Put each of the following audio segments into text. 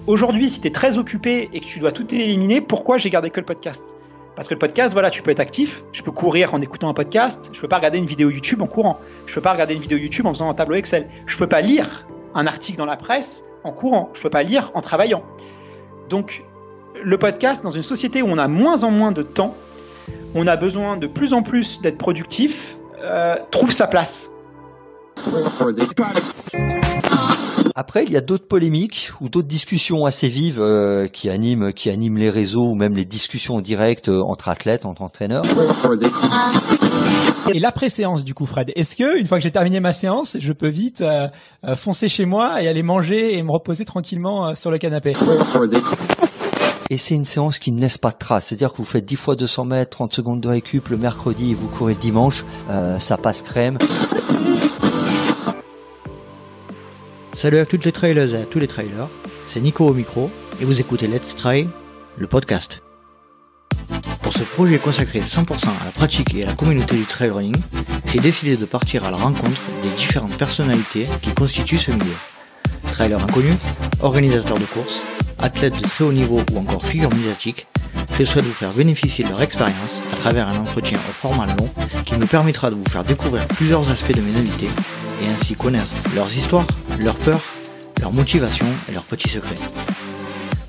aujourd'hui, si tu es très occupé et que tu dois tout éliminer, pourquoi j'ai gardé que le podcast ? Parce que le podcast, voilà, tu peux être actif. Je peux courir en écoutant un podcast. Je peux pas regarder une vidéo YouTube en courant. Je peux pas regarder une vidéo YouTube en faisant un tableau Excel. Je peux pas lire un article dans la presse en courant. Je peux pas lire en travaillant. Donc, le podcast, dans une société où on a moins en moins de temps, on a besoin de plus en plus d'être productif, trouve sa place. Après, il y a d'autres polémiques ou d'autres discussions assez vives qui animent les réseaux ou même les discussions en direct entre athlètes, entre entraîneurs. Et l'après-séance, du coup, Fred, est-ce que une fois que j'ai terminé ma séance, je peux vite foncer chez moi et aller manger et me reposer tranquillement sur le canapé ? Et c'est une séance qui ne laisse pas de traces. C'est-à-dire que vous faites 10 fois 200 mètres, 30 secondes de récup le mercredi et vous courez le dimanche, ça passe crème. Salut à toutes les trailers et à tous les trailers, c'est Nico au micro et vous écoutez Let's Try, le podcast. Pour ce projet consacré 100% à la pratique et à la communauté du trail running, j'ai décidé de partir à la rencontre des différentes personnalités qui constituent ce milieu. Trailers inconnus, organisateurs de courses, athlètes de très haut niveau ou encore figures médiatiques, je souhaite vous faire bénéficier de leur expérience à travers un entretien au format long qui me permettra de vous faire découvrir plusieurs aspects de mes invités et ainsi connaître leurs histoires, leurs peurs, leurs motivations et leurs petits secrets.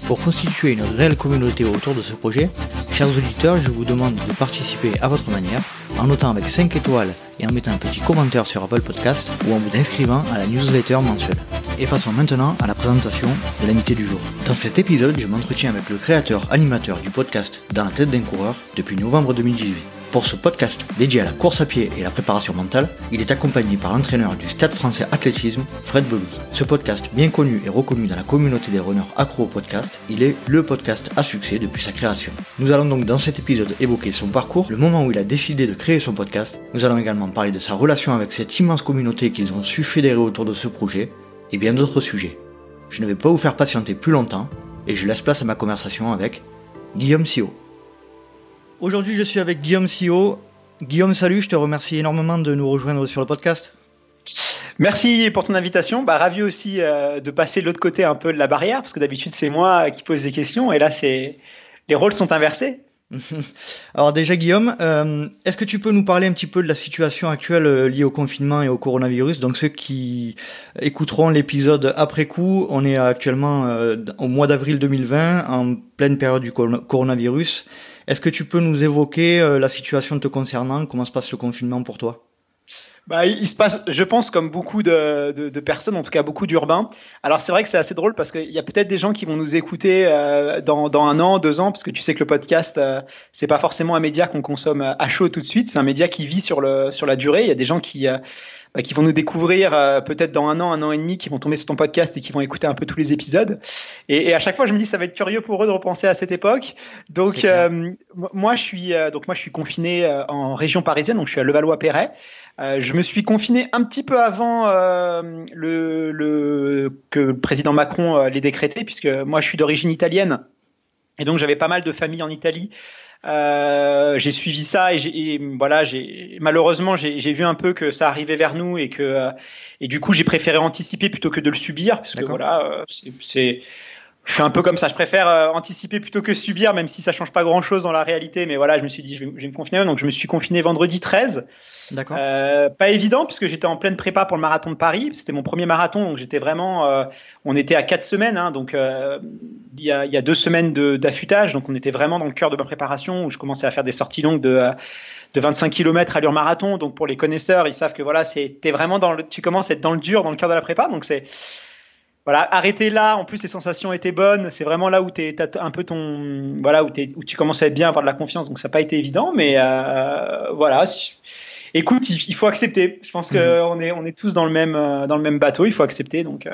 Pour constituer une réelle communauté autour de ce projet, chers auditeurs, je vous demande de participer à votre manière en notant avec 5 étoiles et en mettant un petit commentaire sur Apple Podcast ou en vous inscrivant à la newsletter mensuelle. Et passons maintenant à la présentation de l'invité du jour. Dans cet épisode, je m'entretiens avec le créateur-animateur du podcast Dans la tête d'un coureur depuis novembre 2018. Pour ce podcast dédié à la course à pied et la préparation mentale, il est accompagné par l'entraîneur du Stade Français Athlétisme, Fred Belouz. Ce podcast, bien connu et reconnu dans la communauté des runners accro au podcast, il est le podcast à succès depuis sa création. Nous allons donc dans cet épisode évoquer son parcours, le moment où il a décidé de créer son podcast. Nous allons également parler de sa relation avec cette immense communauté qu'ils ont su fédérer autour de ce projet, et bien d'autres sujets. Je ne vais pas vous faire patienter plus longtemps, et je laisse place à ma conversation avec Guillaume Sio. Aujourd'hui, je suis avec Guillaume Sio. Guillaume, salut, je te remercie énormément de nous rejoindre sur le podcast. Merci pour ton invitation. Ravi aussi de passer de l'autre côté un peu de la barrière, parce que d'habitude, c'est moi qui pose des questions, et là, les rôles sont inversés. Alors déjà, Guillaume, est-ce que tu peux nous parler un petit peu de la situation actuelle liée au confinement et au coronavirus ? Donc ceux qui écouteront l'épisode après coup, on est actuellement au mois d'avril 2020, en pleine période du coronavirus. Est-ce que tu peux nous évoquer la situation te concernant ? Comment se passe le confinement pour toi ? Il se passe, je pense, comme beaucoup de personnes, en tout cas beaucoup d'urbains. Alors c'est vrai que c'est assez drôle parce qu'il y a peut-être des gens qui vont nous écouter dans 1 an, 2 ans, parce que tu sais que le podcast, c'est pas forcément un média qu'on consomme à chaud tout de suite. C'est un média qui vit sur la durée. Il y a des gens qui vont nous découvrir peut-être dans 1 an et demi, qui vont tomber sur ton podcast et qui vont écouter un peu tous les épisodes. Et à chaque fois, je me dis, ça va être curieux pour eux de repenser à cette époque. Donc, moi, je suis confiné en région parisienne, donc je suis à Levallois-Perret. Je me suis confiné un petit peu avant que le président Macron l'ait décrété, puisque moi, je suis d'origine italienne. Et donc, j'avais pas mal de famille en Italie. J'ai suivi ça et malheureusement j'ai vu un peu que ça arrivait vers nous et du coup j'ai préféré anticiper plutôt que de le subir, parce que je suis un peu comme ça, je préfère anticiper plutôt que subir, même si ça change pas grand chose dans la réalité, mais voilà, je me suis dit je vais me confiner, donc je me suis confiné vendredi 13. D'accord. Pas évident puisque j'étais en pleine prépa pour le marathon de Paris, c'était mon premier marathon, donc j'étais vraiment on était à 4 semaines, donc il y a 2 semaines d'affûtage, donc on était vraiment dans le cœur de ma préparation où je commençais à faire des sorties longues de 25 km allure marathon. Donc pour les connaisseurs, ils savent que voilà, t'es vraiment tu commences à être dans le dur, dans le cœur de la prépa, donc c'est voilà, arrêter là, en plus les sensations étaient bonnes, c'est vraiment là où t'as un peu où tu commences à être bien, avoir de la confiance, donc ça n'a pas été évident, mais voilà. Écoute, il faut accepter. Je pense qu'on est tous dans le même bateau, il faut accepter, donc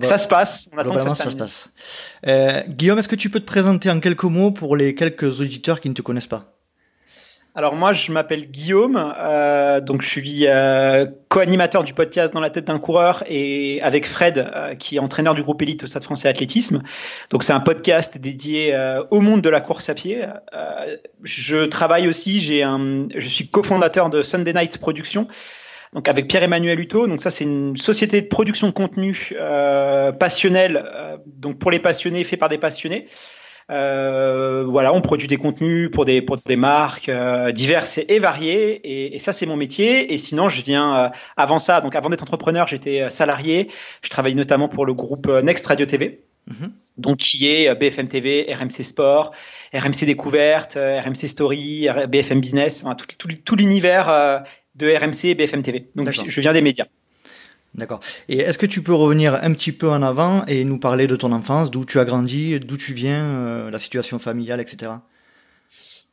ça se passe, on attend que ça se passe. Guillaume, est-ce que tu peux te présenter en quelques mots pour les quelques auditeurs qui ne te connaissent pas ? Alors moi, je m'appelle Guillaume, donc je suis co-animateur du podcast Dans la tête d'un coureur et avec Fred, qui est entraîneur du groupe élite au Stade Français Athlétisme. Donc c'est un podcast dédié au monde de la course à pied. Je travaille aussi, je suis cofondateur de Sunday Night Productions, donc avec Pierre-Emmanuel Hutto. Donc ça, c'est une société de production de contenu passionnelle, donc pour les passionnés, fait par des passionnés. Voilà, on produit des contenus pour des marques diverses et variées, et ça c'est mon métier. Et sinon, je viens avant ça, donc avant d'être entrepreneur, j'étais salarié. Je travaillais notamment pour le groupe Next Radio TV. Donc qui est BFM TV, RMC Sport, RMC Découverte, RMC Story, BFM Business, enfin, tout l'univers de RMC et BFM TV. Donc je viens des médias. D'accord. Et est-ce que tu peux revenir un petit peu en avant et nous parler de ton enfance, d'où tu as grandi, d'où tu viens, la situation familiale, etc.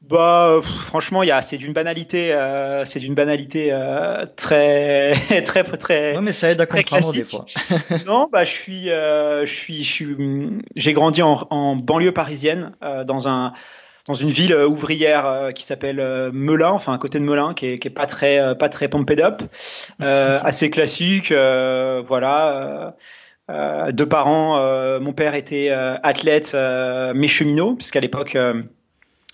Bah, franchement, c'est d'une banalité très, très, très. Ouais, mais ça aide à comprendre classique. Des fois. Non, bah, j'ai grandi en banlieue parisienne, dans une ville ouvrière qui s'appelle Melun, enfin à côté de Melun, qui est pas très pumped up, assez classique, voilà. Deux parents, mon père était athlète, mais cheminot, puisqu'à l'époque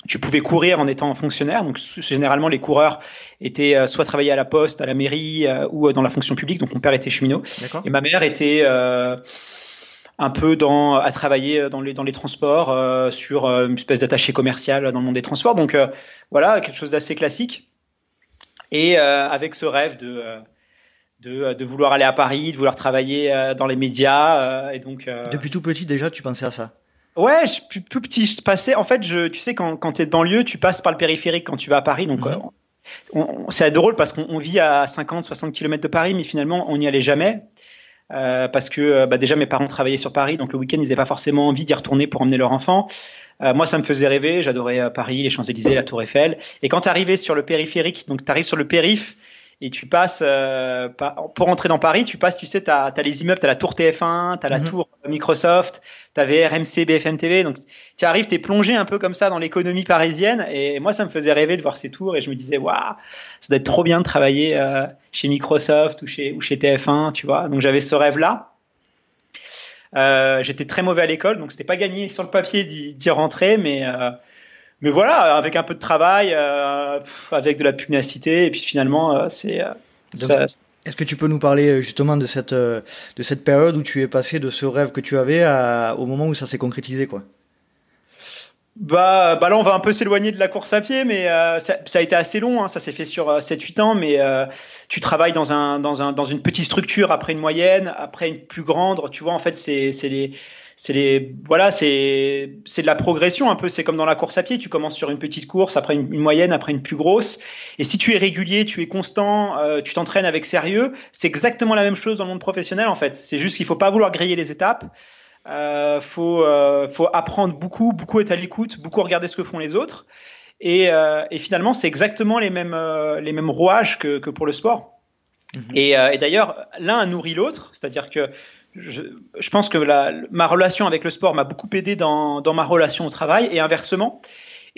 tu pouvais courir en étant fonctionnaire. Donc généralement les coureurs étaient soit travaillaient à la poste, à la mairie ou dans la fonction publique. Donc mon père était cheminot. D'accord. Et ma mère était un peu à travailler dans les transports, sur une espèce d'attaché commercial dans le monde des transports. Donc voilà, quelque chose d'assez classique. Et avec ce rêve de vouloir aller à Paris, de vouloir travailler dans les médias. Et donc depuis tout petit déjà, tu pensais à ça? Ouais, tout petit, je passais. En fait, tu sais, quand t'es de banlieue, tu passes par le périphérique quand tu vas à Paris. Donc, c'est drôle parce qu'on vit à 50, 60 km de Paris, mais finalement, on n'y allait jamais. Parce que déjà, mes parents travaillaient sur Paris, donc le week-end, ils n'avaient pas forcément envie d'y retourner pour emmener leur enfant. Moi, ça me faisait rêver. J'adorais Paris, les Champs-Élysées, la Tour Eiffel. Et quand tu arrivais sur le périphérique, donc tu arrives sur le périph', et tu passes, pour entrer dans Paris, tu passes, tu sais, t'as les immeubles, t'as la tour TF1, t'as la tour Microsoft, t'avais RMC, BFM TV, donc tu arrives, t'es plongé un peu comme ça dans l'économie parisienne, et moi ça me faisait rêver de voir ces tours, et je me disais, waouh, ça doit être trop bien de travailler chez Microsoft ou chez TF1, tu vois, donc j'avais ce rêve-là. J'étais très mauvais à l'école, donc c'était pas gagné sur le papier d'y rentrer, mais voilà, avec un peu de travail, avec de la pugnacité, et puis finalement, Est-ce que tu peux nous parler justement de cette période où tu es passé de ce rêve que tu avais au moment où ça s'est concrétisé, quoi? Bah là, on va un peu s'éloigner de la course à pied, mais ça a été assez long, hein, ça s'est fait sur 7-8 ans, mais tu travailles dans une petite structure, après une moyenne, après une plus grande, tu vois, en fait, c'est de la progression un peu. C'est comme dans la course à pied, tu commences sur une petite course, après une moyenne, après une plus grosse. Et si tu es régulier, tu es constant, tu t'entraînes avec sérieux, c'est exactement la même chose dans le monde professionnel en fait. C'est juste qu'il faut pas vouloir griller les étapes. Faut apprendre beaucoup être à l'écoute, beaucoup regarder ce que font les autres. Et finalement, c'est exactement les mêmes rouages que pour le sport. Et d'ailleurs, l'un a nourri l'autre, c'est-à-dire que je pense que ma relation avec le sport m'a beaucoup aidé dans ma relation au travail et inversement.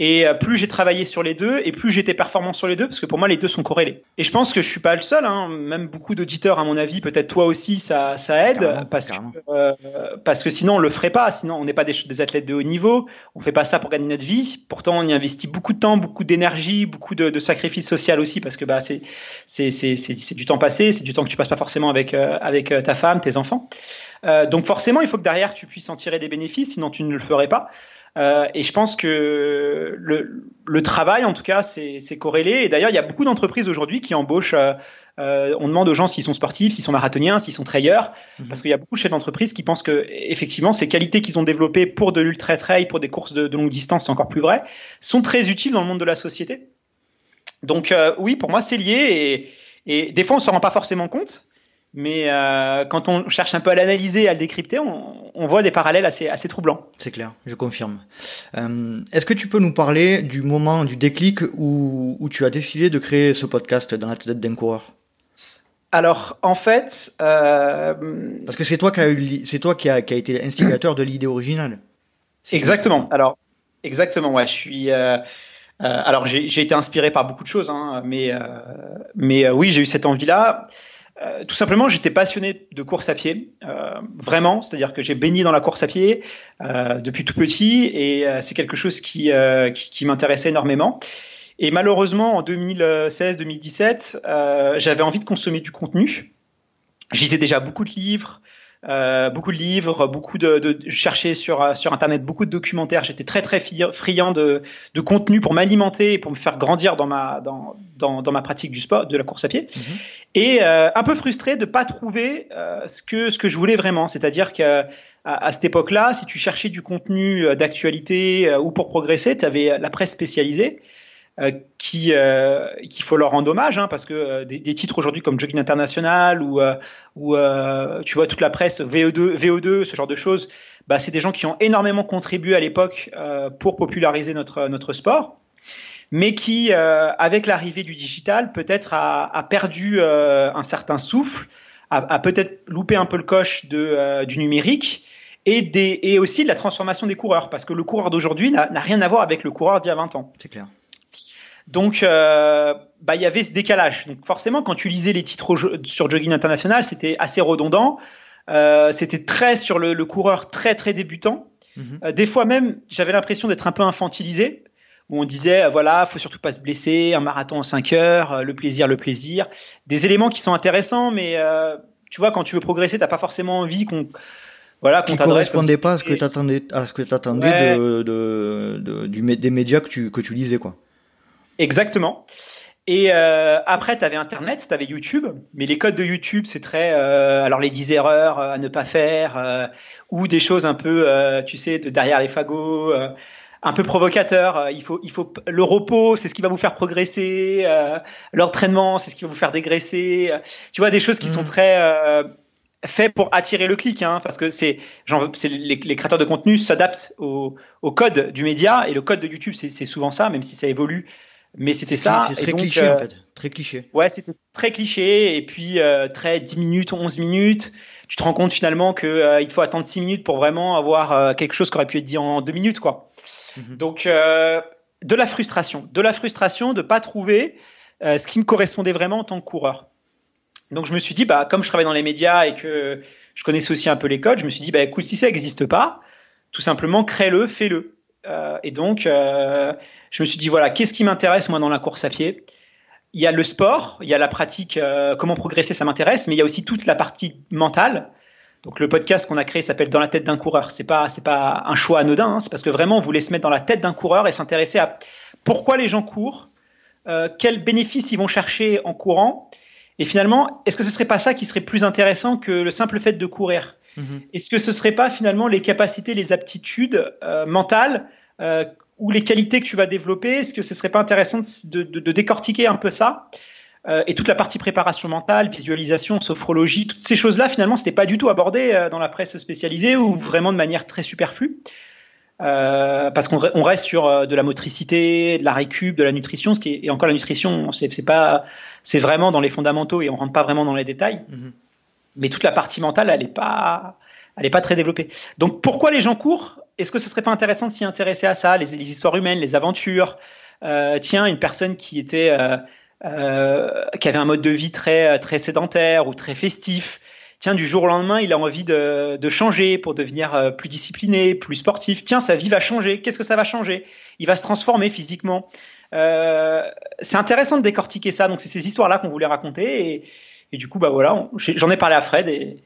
Et plus j'ai travaillé sur les deux et plus j'étais performant sur les deux, parce que pour moi les deux sont corrélés. Et je pense que je suis pas le seul, hein, même beaucoup d'auditeurs à mon avis, peut-être toi aussi, ça aide, parce que sinon on le ferait pas, sinon on n'est pas des athlètes de haut niveau, on fait pas ça pour gagner notre vie. Pourtant on y investit beaucoup de temps, beaucoup d'énergie, beaucoup de sacrifices social aussi, parce que c'est du temps passé, c'est du temps que tu passes pas forcément avec ta femme, tes enfants. Donc forcément il faut que derrière tu puisses en tirer des bénéfices, sinon tu ne le ferais pas. Et je pense que le travail, en tout cas, c'est corrélé. Et d'ailleurs, il y a beaucoup d'entreprises aujourd'hui qui embauchent. On demande aux gens s'ils sont sportifs, s'ils sont marathoniens, s'ils sont trailleurs, parce qu'il y a beaucoup de chefs d'entreprise qui pensent que, effectivement, ces qualités qu'ils ont développées pour de l'ultra trail, pour des courses de longue distance, c'est encore plus vrai, sont très utiles dans le monde de la société. Donc, oui, pour moi, c'est lié. Et des fois, on ne s'en rend pas forcément compte. Mais quand on cherche un peu à l'analyser, à le décrypter, on voit des parallèles assez troublants. C'est clair, je confirme. Est-ce que tu peux nous parler du moment, du déclic où tu as décidé de créer ce podcast dans la tête d'un coureur? Alors, en fait... Parce que c'est toi qui a été l'instigateur de l'idée originale. Exactement. Alors, exactement, ouais. Je suis... alors, j'ai été inspiré par beaucoup de choses, hein, mais oui, j'ai eu cette envie-là. Tout simplement, j'étais passionné de course à pied, vraiment. C'est-à-dire que j'ai baigné dans la course à pied depuis tout petit, et c'est quelque chose qui m'intéressait énormément. Et malheureusement, en 2016-2017, j'avais envie de consommer du contenu. Je lisais déjà beaucoup de livres, je cherchais sur Internet beaucoup de documentaires. J'étais très très friand de contenu pour m'alimenter et pour me faire grandir dans ma pratique du sport, de la course à pied. Et un peu frustré de pas trouver ce que je voulais vraiment. C'est-à-dire que à cette époque-là, si tu cherchais du contenu d'actualité ou pour progresser, tu avais la presse spécialisée. Qu'il faut leur rendre hommage, parce que des titres aujourd'hui comme Jogging International ou tu vois toute la presse VO2, ce genre de choses, c'est des gens qui ont énormément contribué à l'époque pour populariser notre sport, mais qui avec l'arrivée du digital peut-être a perdu un certain souffle, a peut-être loupé un peu le coche du numérique. Et aussi de la transformation des coureurs, parce que le coureur d'aujourd'hui n'a rien à voir avec le coureur d'il y a 20 ans. C'est clair. Donc, y avait ce décalage. Donc, forcément, quand tu lisais les titres sur Jogging International, c'était assez redondant. C'était très sur le coureur très, très débutant. Des fois même, j'avais l'impression d'être un peu infantilisé, où on disait, voilà, faut surtout pas se blesser, un marathon en 5 heures, le plaisir. Des éléments qui sont intéressants, mais tu vois, quand tu veux progresser, t'as pas forcément envie qu'on correspondait pas à ce que t'attendais des médias que tu lisais, quoi. Exactement. Et après, tu avais Internet, tu avais YouTube, mais les codes de YouTube, c'est très... alors, les 10 erreurs à ne pas faire, ou des choses un peu, tu sais, de derrière les fagots, un peu provocateurs. Il faut le repos, c'est ce qui va vous faire progresser. L'entraînement, c'est ce qui va vous faire dégraisser. Tu vois, des choses qui sont très... fait pour attirer le clic, parce que les créateurs de contenu s'adaptent au code du média, et le code de YouTube, c'est souvent ça, même si ça évolue. Mais c'était ça. C'est très cliché, en fait. Très cliché. Ouais, c'était très cliché. Et puis, très 10 minutes, 11 minutes. Tu te rends compte finalement qu'il te faut attendre 6 minutes pour vraiment avoir quelque chose qui aurait pu être dit en 2 minutes, quoi. Donc, de la frustration de pas trouver ce qui me correspondait vraiment en tant que coureur. Donc, je me suis dit, comme je travaille dans les médias et que je connaissais aussi un peu les codes, je me suis dit, écoute, si ça n'existe pas, tout simplement, crée-le, fais-le. Et donc, je me suis dit, voilà, qu'est-ce qui m'intéresse, moi, dans la course à pied ? Il y a le sport, il y a la pratique, comment progresser, ça m'intéresse, mais il y a aussi toute la partie mentale. Donc, le podcast qu'on a créé s'appelle Dans la tête d'un coureur. C'est pas un choix anodin, c'est parce que vraiment, on voulait se mettre dans la tête d'un coureur et s'intéresser à pourquoi les gens courent, quels bénéfices ils vont chercher en courant. Et finalement, est-ce que ce serait pas ça qui serait plus intéressant que le simple fait de courir ? Est-ce que ce serait pas finalement les capacités, les aptitudes mentales ou les qualités que tu vas développer ? Est-ce que ce serait pas intéressant de décortiquer un peu ça ? Et toute la partie préparation mentale, visualisation, sophrologie, toutes ces choses-là, finalement, c'était pas du tout abordé dans la presse spécialisée ou vraiment de manière très superflue. Parce qu'on reste sur de la motricité, de la récup, de la nutrition, et encore la nutrition, c'est vraiment dans les fondamentaux et on rentre pas vraiment dans les détails. Mais toute la partie mentale, elle est pas très développée. Donc pourquoi les gens courent ? Est-ce que ce serait pas intéressant de s'y intéresser à ça, les histoires humaines, les aventures ? Une personne qui avait un mode de vie très très sédentaire ou très festif. Du jour au lendemain, il a envie de changer pour devenir plus discipliné, plus sportif. Sa vie va changer. Qu'est-ce que ça va changer ? Il va se transformer physiquement. C'est intéressant de décortiquer ça. Donc, c'est ces histoires-là qu'on voulait raconter. Et du coup, voilà, j'en ai parlé à Fred et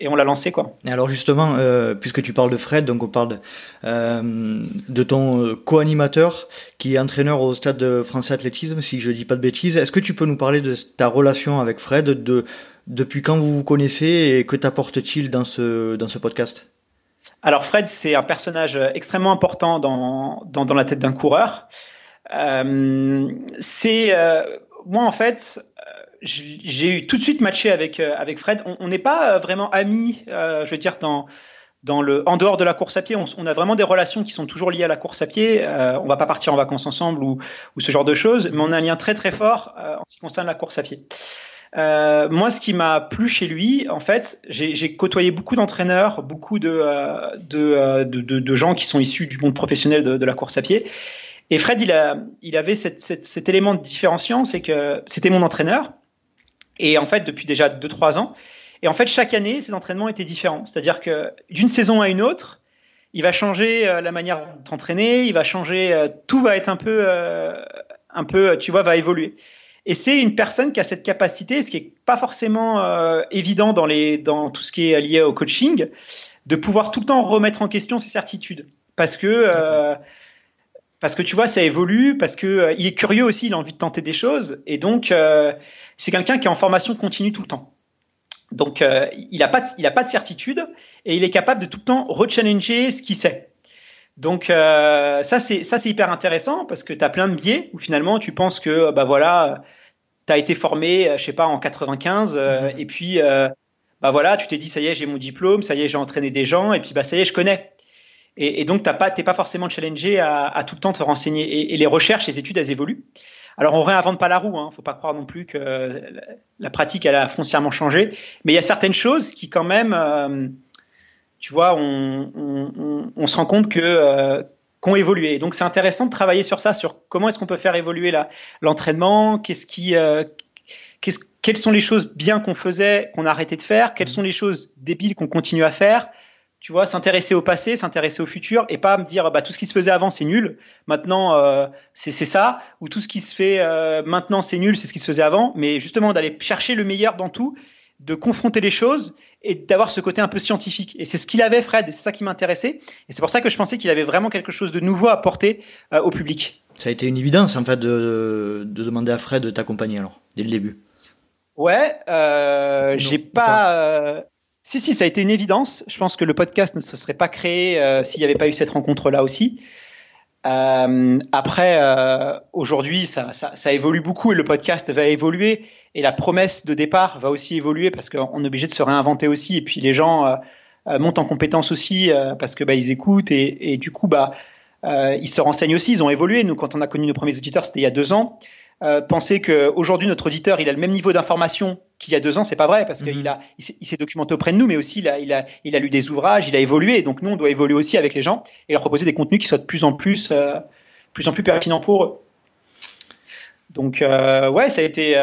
on l'a lancé, quoi. Et alors, justement, puisque tu parles de Fred, donc on parle de ton co-animateur qui est entraîneur au Stade Français Athlétisme, si je dis pas de bêtises. Est-ce que tu peux nous parler de ta relation avec Fred, depuis quand vous vous connaissez et que t'apporte-t-il dans ce podcast ? Alors Fred, c'est un personnage extrêmement important dans la tête d'un coureur. Moi en fait, j'ai tout de suite matché avec Fred. On n'est pas vraiment amis, je veux dire en dehors de la course à pied. On a vraiment des relations qui sont toujours liées à la course à pied. On va pas partir en vacances ensemble ou ce genre de choses, mais on a un lien très très fort en ce qui concerne la course à pied. Moi, ce qui m'a plu chez lui, en fait, j'ai côtoyé beaucoup d'entraîneurs, beaucoup de gens qui sont issus du monde professionnel de la course à pied. Et Fred, il avait cet élément de différenciant, c'est que c'était mon entraîneur. Et en fait, depuis déjà 2-3 ans. Et en fait, chaque année, ses entraînements étaient différents. C'est-à-dire que d'une saison à une autre, il va changer la manière d'entraîner, il va changer, tout va être un un peu, tu vois, va évoluer. Et c'est une personne qui a cette capacité, ce qui est pas forcément évident dans tout ce qui est lié au coaching, de pouvoir tout le temps remettre en question ses certitudes. Parce que tu vois, ça évolue, parce que il est curieux aussi, il a envie de tenter des choses, et donc c'est quelqu'un qui est en formation continue tout le temps. Donc il a pas de certitude, et il est capable de tout le temps rechallenger ce qu'il sait. Donc ça c'est hyper intéressant, parce que tu as plein de biais où finalement tu penses que tu as été formé, je sais pas, en 95, et puis voilà, tu t'es dit ça y est, j'ai mon diplôme, ça y est, j'ai entraîné des gens, et puis ça y est, je connais. Et donc t'es pas forcément challengé à tout le temps te renseigner. Et les recherches, les études, elles évoluent. Alors on réinvente pas la roue, hein. Faut pas croire non plus que la pratique elle a foncièrement changé, mais il y a certaines choses qui quand même, tu vois, on se rend compte qu'ont évolué. Donc c'est intéressant de travailler sur ça, sur comment est-ce qu'on peut faire évoluer l'entraînement, quelles sont les choses bien qu'on faisait, qu'on a arrêté de faire, quelles sont les choses débiles qu'on continue à faire. Tu vois, s'intéresser au passé, s'intéresser au futur, et pas me dire tout ce qui se faisait avant c'est nul, maintenant c'est ça, ou tout ce qui se fait maintenant c'est nul, c'est ce qui se faisait avant, mais justement d'aller chercher le meilleur dans tout, de confronter les choses et d'avoir ce côté un peu scientifique. Et c'est ce qu'il avait, Fred, et c'est ça qui m'intéressait, et c'est pour ça que je pensais qu'il avait vraiment quelque chose de nouveau à apporter au public. Ça a été une évidence en fait de demander à Fred de t'accompagner alors, dès le début. Ouais, j'ai pas... Si, ça a été une évidence. Je pense que le podcast ne se serait pas créé s'il n'y avait pas eu cette rencontre-là aussi. Après, aujourd'hui, ça évolue beaucoup et le podcast va évoluer. Et la promesse de départ va aussi évoluer parce qu'on est obligé de se réinventer aussi. Et puis les gens montent en compétences aussi parce que ils écoutent et du coup, ils se renseignent aussi. Ils ont évolué. Nous, quand on a connu nos premiers auditeurs, c'était il y a 2 ans. Penser qu'aujourd'hui notre auditeur il a le même niveau d'information qu'il y a 2 ans, c'est pas vrai parce qu'il s'est documenté auprès de nous, mais aussi il a lu des ouvrages, il a évolué, donc nous on doit évoluer aussi avec les gens et leur proposer des contenus qui soient de plus en plus pertinents pour eux. Donc ouais, ça a été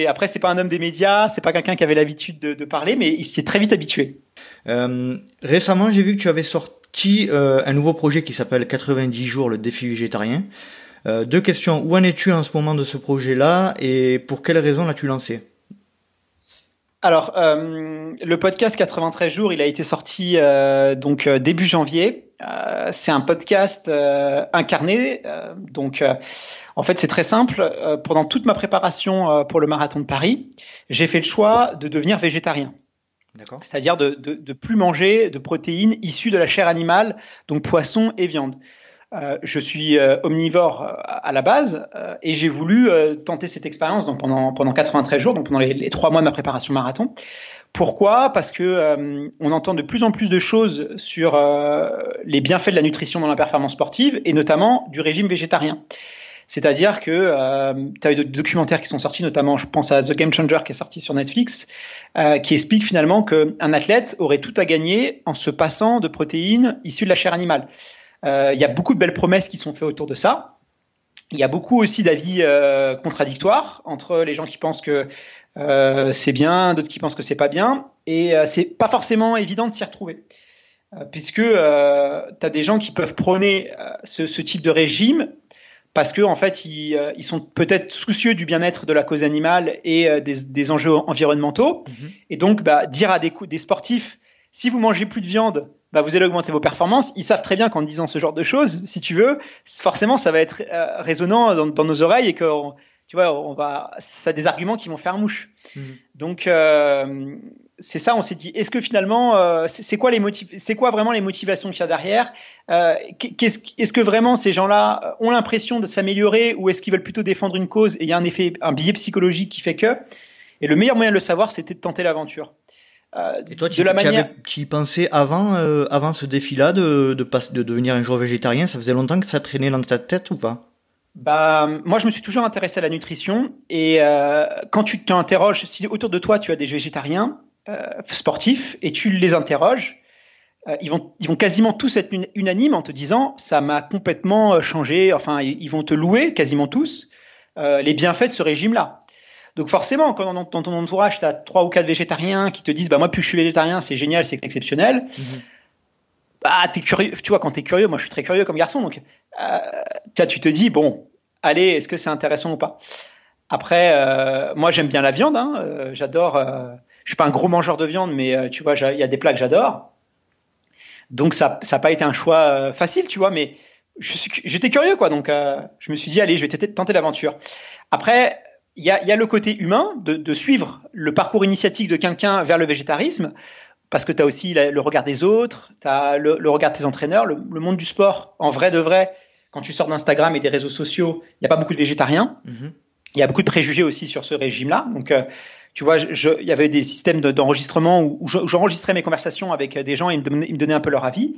après c'est pas un homme des médias, c'est pas quelqu'un qui avait l'habitude de parler, mais il s'est très vite habitué. Récemment j'ai vu que tu avais sorti un nouveau projet qui s'appelle 90 jours le défi végétarien. 2 questions. Où en es-tu en ce moment de ce projet-là et pour quelles raisons l'as-tu lancé ? Alors, le podcast 93 jours, il a été sorti début janvier. C'est un podcast incarné. En fait, c'est très simple. Pendant toute ma préparation pour le marathon de Paris, j'ai fait le choix de devenir végétarien. D'accord. C'est-à-dire de plus manger de protéines issues de la chair animale, donc poisson et viande. Je suis omnivore à la base et j'ai voulu tenter cette expérience pendant 93 jours, donc pendant les 3 mois de ma préparation marathon. Pourquoi ? Parce que on entend de plus en plus de choses sur les bienfaits de la nutrition dans la performance sportive et notamment du régime végétarien. C'est-à-dire que tu as eu des documentaires qui sont sortis, notamment je pense à The Game Changer qui est sorti sur Netflix, qui explique finalement qu'un athlète aurait tout à gagner en se passant de protéines issues de la chair animale. Il y a beaucoup de belles promesses qui sont faites autour de ça. Il y a beaucoup aussi d'avis contradictoires entre les gens qui pensent que c'est bien, d'autres qui pensent que c'est pas bien. Et c'est pas forcément évident de s'y retrouver. Puisque tu as des gens qui peuvent prôner ce type de régime parce que en fait, ils sont peut-être soucieux du bien-être de la cause animale et des enjeux environnementaux. Et donc, dire à des sportifs, si vous mangez plus de viande, vous allez augmenter vos performances. Ils savent très bien qu'en disant ce genre de choses, si tu veux, forcément, ça va être résonnant dans nos oreilles et que, tu vois, ça a des arguments qui vont faire mouche. Donc, c'est ça, on s'est dit, est-ce que finalement, c'est quoi vraiment les motivations qu'il y a derrière ? Est-ce que vraiment ces gens-là ont l'impression de s'améliorer ou est-ce qu'ils veulent plutôt défendre une cause et il y a un biais psychologique qui fait que… Et le meilleur moyen de le savoir, c'était de tenter l'aventure. Et toi, tu y pensais avant ce défi-là de devenir un jour végétarien ? Ça faisait longtemps que ça traînait dans ta tête ou pas ? Moi, je me suis toujours intéressé à la nutrition et quand tu t'interroges, si autour de toi tu as des végétariens sportifs et tu les interroges, ils vont quasiment tous être unanimes en te disant ça m'a complètement changé. Enfin, ils vont te louer quasiment tous les bienfaits de ce régime-là. Donc forcément, quand dans ton entourage, tu as 3 ou 4 végétariens qui te disent moi, plus je suis végétarien, c'est génial, c'est exceptionnel. T'es curieux. Tu vois, quand t'es curieux, moi je suis très curieux comme garçon, donc tu te dis bon, allez, est-ce que c'est intéressant ou pas? Après, moi j'aime bien la viande, hein, j'adore. Je suis pas un gros mangeur de viande, mais tu vois, il y a des plats que j'adore. Donc ça n'a pas été un choix facile, tu vois, mais j'étais curieux, quoi. Donc je me suis dit, allez, je vais tenter l'aventure. Après, il y a le côté humain de suivre le parcours initiatique de quelqu'un vers le végétarisme, parce que tu as aussi le regard des autres, tu as le regard de tes entraîneurs, le monde du sport, en vrai de vrai. Quand tu sors d'Instagram et des réseaux sociaux, il n'y a pas beaucoup de végétariens. Mm-hmm. Il y a beaucoup de préjugés aussi sur ce régime-là. Donc, tu vois, il y avait des systèmes d'enregistrement où j'enregistrais mes conversations avec des gens et ils me donnaient un peu leur avis.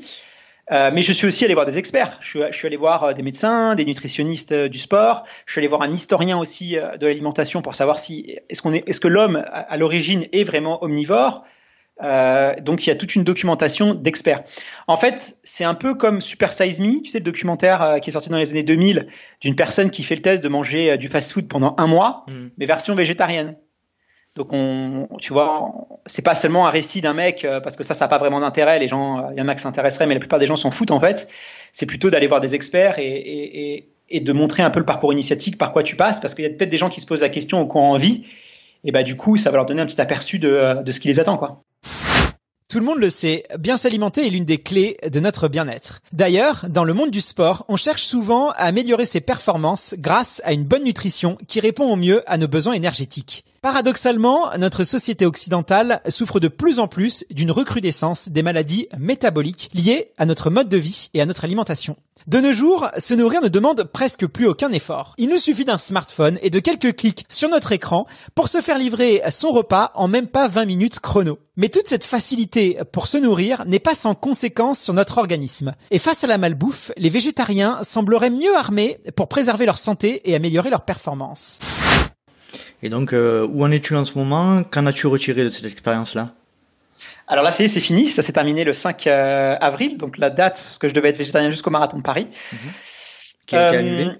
Mais je suis aussi allé voir des experts. Je suis allé voir des médecins, des nutritionnistes du sport. Je suis allé voir un historien aussi de l'alimentation pour savoir est-ce que l'homme à l'origine est vraiment omnivore. Donc il y a toute une documentation d'experts. En fait, c'est un peu comme Super Size Me, tu sais, le documentaire qui est sorti dans les années 2000 d'une personne qui fait le test de manger du fast-food pendant 1 mois, mais version végétarienne. Donc tu vois, c'est pas seulement un récit d'un mec parce que ça n'a pas vraiment d'intérêt. Les gens, il y en a qui s'intéresseraient, mais la plupart des gens s'en foutent en fait. C'est plutôt d'aller voir des experts et de montrer un peu le parcours initiatique, par quoi tu passes, parce qu'il y a peut-être des gens qui se posent la question au cours en vie. Et bah du coup, ça va leur donner un petit aperçu de ce qui les attend, quoi. Tout le monde le sait, bien s'alimenter est l'une des clés de notre bien-être. D'ailleurs, dans le monde du sport, on cherche souvent à améliorer ses performances grâce à une bonne nutrition qui répond au mieux à nos besoins énergétiques. Paradoxalement, notre société occidentale souffre de plus en plus d'une recrudescence des maladies métaboliques liées à notre mode de vie et à notre alimentation. De nos jours, se nourrir ne demande presque plus aucun effort. Il nous suffit d'un smartphone et de quelques clics sur notre écran pour se faire livrer son repas en même pas 20 minutes chrono. Mais toute cette facilité pour se nourrir n'est pas sans conséquences sur notre organisme. Et face à la malbouffe, les végétariens sembleraient mieux armés pour préserver leur santé et améliorer leur performance. Et donc, où en es-tu en ce moment? Qu'en as-tu retiré de cette expérience-là? Alors là, c'est fini. Ça s'est terminé le 5 avril, donc la date, parce que je devais être végétarien jusqu'au marathon de Paris. Qui a été annulé.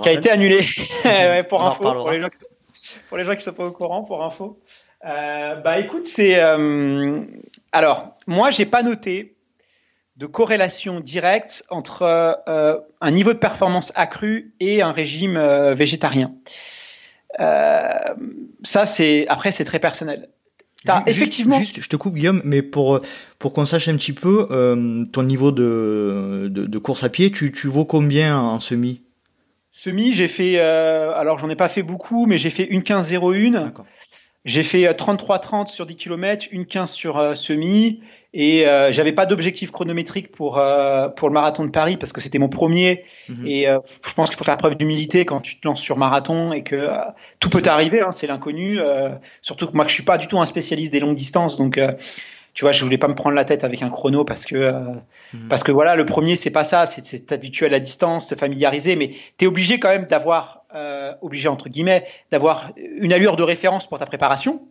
Qui a été annulé, ouais, pour info, pour les gens qui sont pas au courant, pour info. Bah écoute, alors, moi, j'ai pas noté de corrélation directe entre un niveau de performance accru et un régime végétarien. Ça, après, c'est très personnel. Effectivement. Juste, je te coupe, Guillaume, mais pour qu'on sache un petit peu ton niveau de course à pied, tu vaux combien en semi? Semi, j'ai fait, alors j'en ai pas fait beaucoup, mais j'ai fait 1:15:01. D'accord. J'ai fait 33:30 sur 10 km, 1:15 sur semi, et j'avais pas d'objectif chronométrique pour le marathon de Paris parce que c'était mon premier. Et je pense qu'il faut faire preuve d'humilité quand tu te lances sur marathon et que tout peut t'arriver, hein, c'est l'inconnu. Surtout que moi, je suis pas du tout un spécialiste des longues distances, donc tu vois, je voulais pas me prendre la tête avec un chrono parce que voilà, le premier c'est pas ça, c'est t'habituer à la distance, te familiariser, mais t'es obligé quand même d'avoir obligé entre guillemets d'avoir une allure de référence pour ta préparation.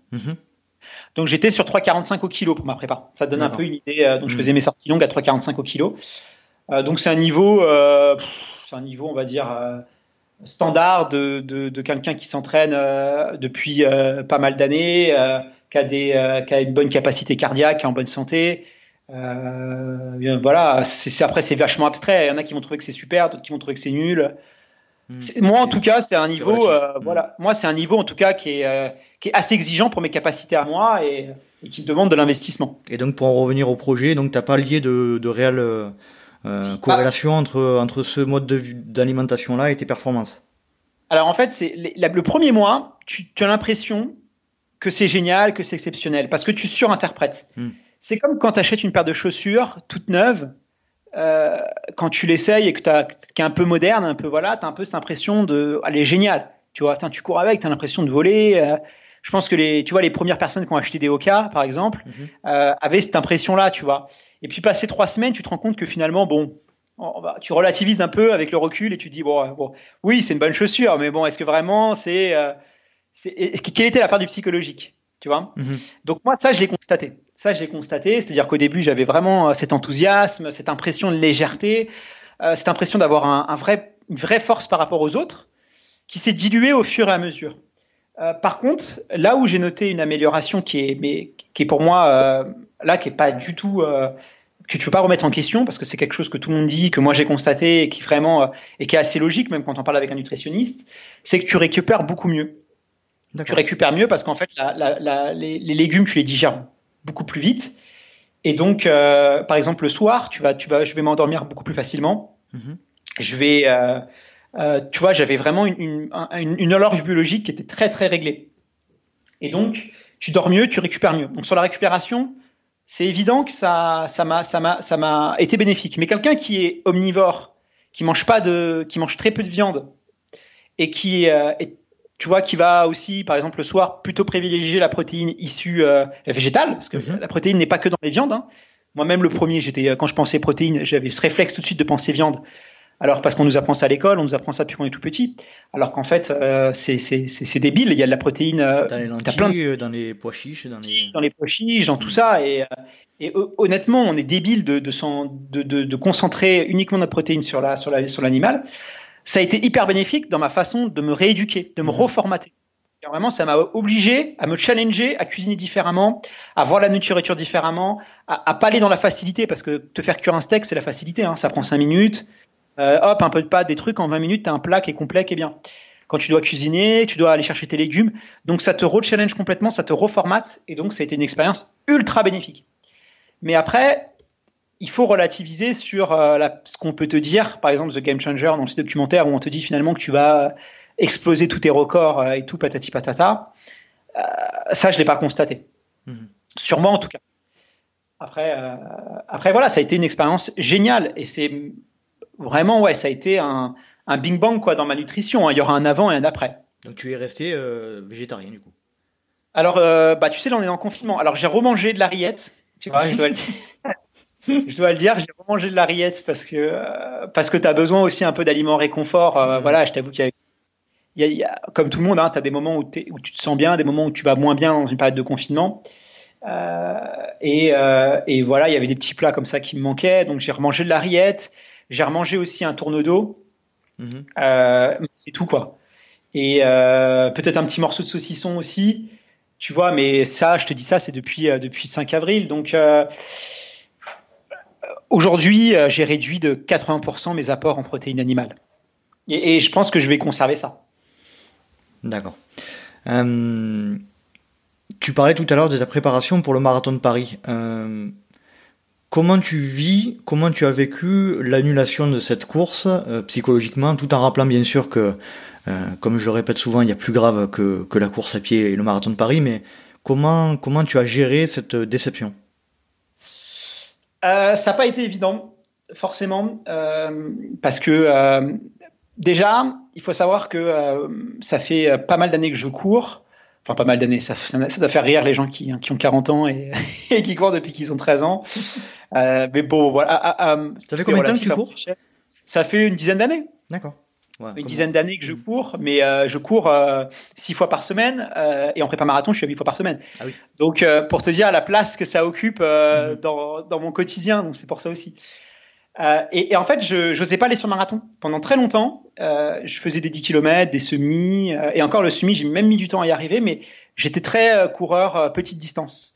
Donc j'étais sur 3,45 au kilo pour ma prépa. Ça donne un peu une idée. Donc je faisais mes sorties longues à 3,45 au kilo. Donc c'est un niveau, on va dire standard de quelqu'un qui s'entraîne depuis pas mal d'années, qui a une bonne capacité cardiaque, qui est en bonne santé. Voilà. Après c'est vachement abstrait. Il y en a qui vont trouver que c'est super, d'autres qui vont trouver que c'est nul. Moi en tout cas c'est un niveau, voilà. Moi c'est un niveau en tout cas qui est assez exigeant pour mes capacités à moi et qui me demande de l'investissement. Et donc, pour en revenir au projet, donc t'as pas lié de réelle corrélation entre ce mode d'alimentation-là et tes performances? Alors, en fait, le premier mois, tu as l'impression que c'est génial, que c'est exceptionnel, parce que tu surinterprètes. C'est comme quand tu achètes une paire de chaussures toute neuve, quand tu l'essayes et qui est un peu moderne, un peu, voilà, tu as un peu cette impression elle est géniale. Tu vois, tu cours avec, tu as l'impression de voler. Je pense que les premières personnes qui ont acheté des Hoka, par exemple, avaient cette impression-là, tu vois. Et puis, passé 3 semaines, tu te rends compte que finalement, tu relativises un peu avec le recul et tu te dis, bon, oui, c'est une bonne chaussure, mais bon, est-ce que vraiment quelle était la part du psychologique, tu vois? Donc, moi, ça, je l'ai constaté. C'est-à-dire qu'au début, j'avais vraiment cet enthousiasme, cette impression de légèreté, cette impression d'avoir une vraie force par rapport aux autres qui s'est diluée au fur et à mesure. Par contre, là où j'ai noté une amélioration qui est pour moi là qui est pas du tout que tu peux pas remettre en question parce que c'est quelque chose que tout le monde dit, que moi j'ai constaté et qui vraiment et qui est assez logique même quand on parle avec un nutritionniste, c'est que tu récupères beaucoup mieux. Tu récupères mieux parce qu'en fait les légumes tu les digères beaucoup plus vite et donc par exemple le soir je vais m'endormir beaucoup plus facilement. Je vais tu vois, j'avais vraiment une horloge biologique qui était très très réglée et donc tu dors mieux, tu récupères mieux. Donc sur la récupération, c'est évident que ça m'a été bénéfique. Mais quelqu'un qui est omnivore, qui mange très peu de viande et tu vois, qui va aussi, par exemple, le soir, plutôt privilégier la protéine issue végétale, parce que la protéine n'est pas que dans les viandes. Hein. Moi-même, le premier, quand je pensais protéines, j'avais ce réflexe tout de suite de penser viande. Alors, parce qu'on nous apprend ça à l'école, on nous apprend ça depuis qu'on est tout petit. Alors qu'en fait, c'est débile. Il y a de la protéine dans les lentilles, dans les pois chiches, dans les pois chiches, dans tout ça. Et honnêtement, on est débile de concentrer uniquement notre protéine sur l'animal. Ça a été hyper bénéfique dans ma façon de me rééduquer, de me reformater. Et vraiment, ça m'a obligé à me challenger, à cuisiner différemment, à voir la nourriture différemment, à pas aller dans la facilité, parce que te faire cuire un steak, c'est la facilité. Hein. Ça prend 5 minutes. Hop, un peu de pâte, des trucs, en 20 minutes, tu as un plat qui est complet, qui est bien. Quand tu dois cuisiner, tu dois aller chercher tes légumes. Donc, ça te re-challenge complètement, ça te reformate. Et donc, ça a été une expérience ultra bénéfique. Mais après, il faut relativiser sur ce qu'on peut te dire. Par exemple, The Game Changer, dans ce documentaire où on te dit finalement que tu vas exploser tous tes records et tout, patati patata. Ça, je ne l'ai pas constaté. Sur moi, en tout cas. Après, voilà, ça a été une expérience géniale. Et c'est vraiment, ouais, ça a été un bing bang quoi, dans ma nutrition. Hein. Il y aura un avant et un après. Donc, tu es resté végétarien, du coup. Alors, tu sais, là, on est en confinement. Alors, j'ai remangé de la rillette. Tu vois, je dois le dire, j'ai remangé de la rillette parce que tu as besoin aussi un peu d'aliments réconfort. Voilà, je t'avoue qu'il y a comme tout le monde, hein, tu as des moments où tu te sens bien, des moments où tu vas moins bien dans une période de confinement. Et voilà, il y avait des petits plats comme ça qui me manquaient. Donc, j'ai remangé de la rillette. J'ai remangé aussi un tourne-dos. C'est tout, quoi. Et peut-être un petit morceau de saucisson aussi. Tu vois, mais ça, je te dis ça, c'est depuis 5 avril. Donc, aujourd'hui, j'ai réduit de 80% mes apports en protéines animales. Et je pense que je vais conserver ça. D'accord. Tu parlais tout à l'heure de ta préparation pour le marathon de Paris. Comment tu as vécu l'annulation de cette course psychologiquement, tout en rappelant bien sûr que, comme je le répète souvent, il y a plus grave que la course à pied et le marathon de Paris, mais comment tu as géré cette déception ? Ça n'a pas été évident, forcément, parce que déjà, il faut savoir que ça fait pas mal d'années que je cours. Enfin, pas mal d'années, ça doit faire rire les gens qui ont 40 ans et qui courent depuis qu'ils ont 13 ans. Mais bon, voilà. Ça fait combien de temps que tu cours ? Ça fait une dizaine d'années. D'accord. Ouais, une dizaine d'années que je cours, mais je cours 6 fois par semaine et en prépa marathon, je suis à 8 fois par semaine. Ah oui. Donc, pour te dire la place que ça occupe dans mon quotidien, donc c'est pour ça aussi. Et en fait, je n'osais pas aller sur marathon. Pendant très longtemps, je faisais des 10 km, des semis, et encore le semi, j'ai même mis du temps à y arriver, mais j'étais très coureur petite distance.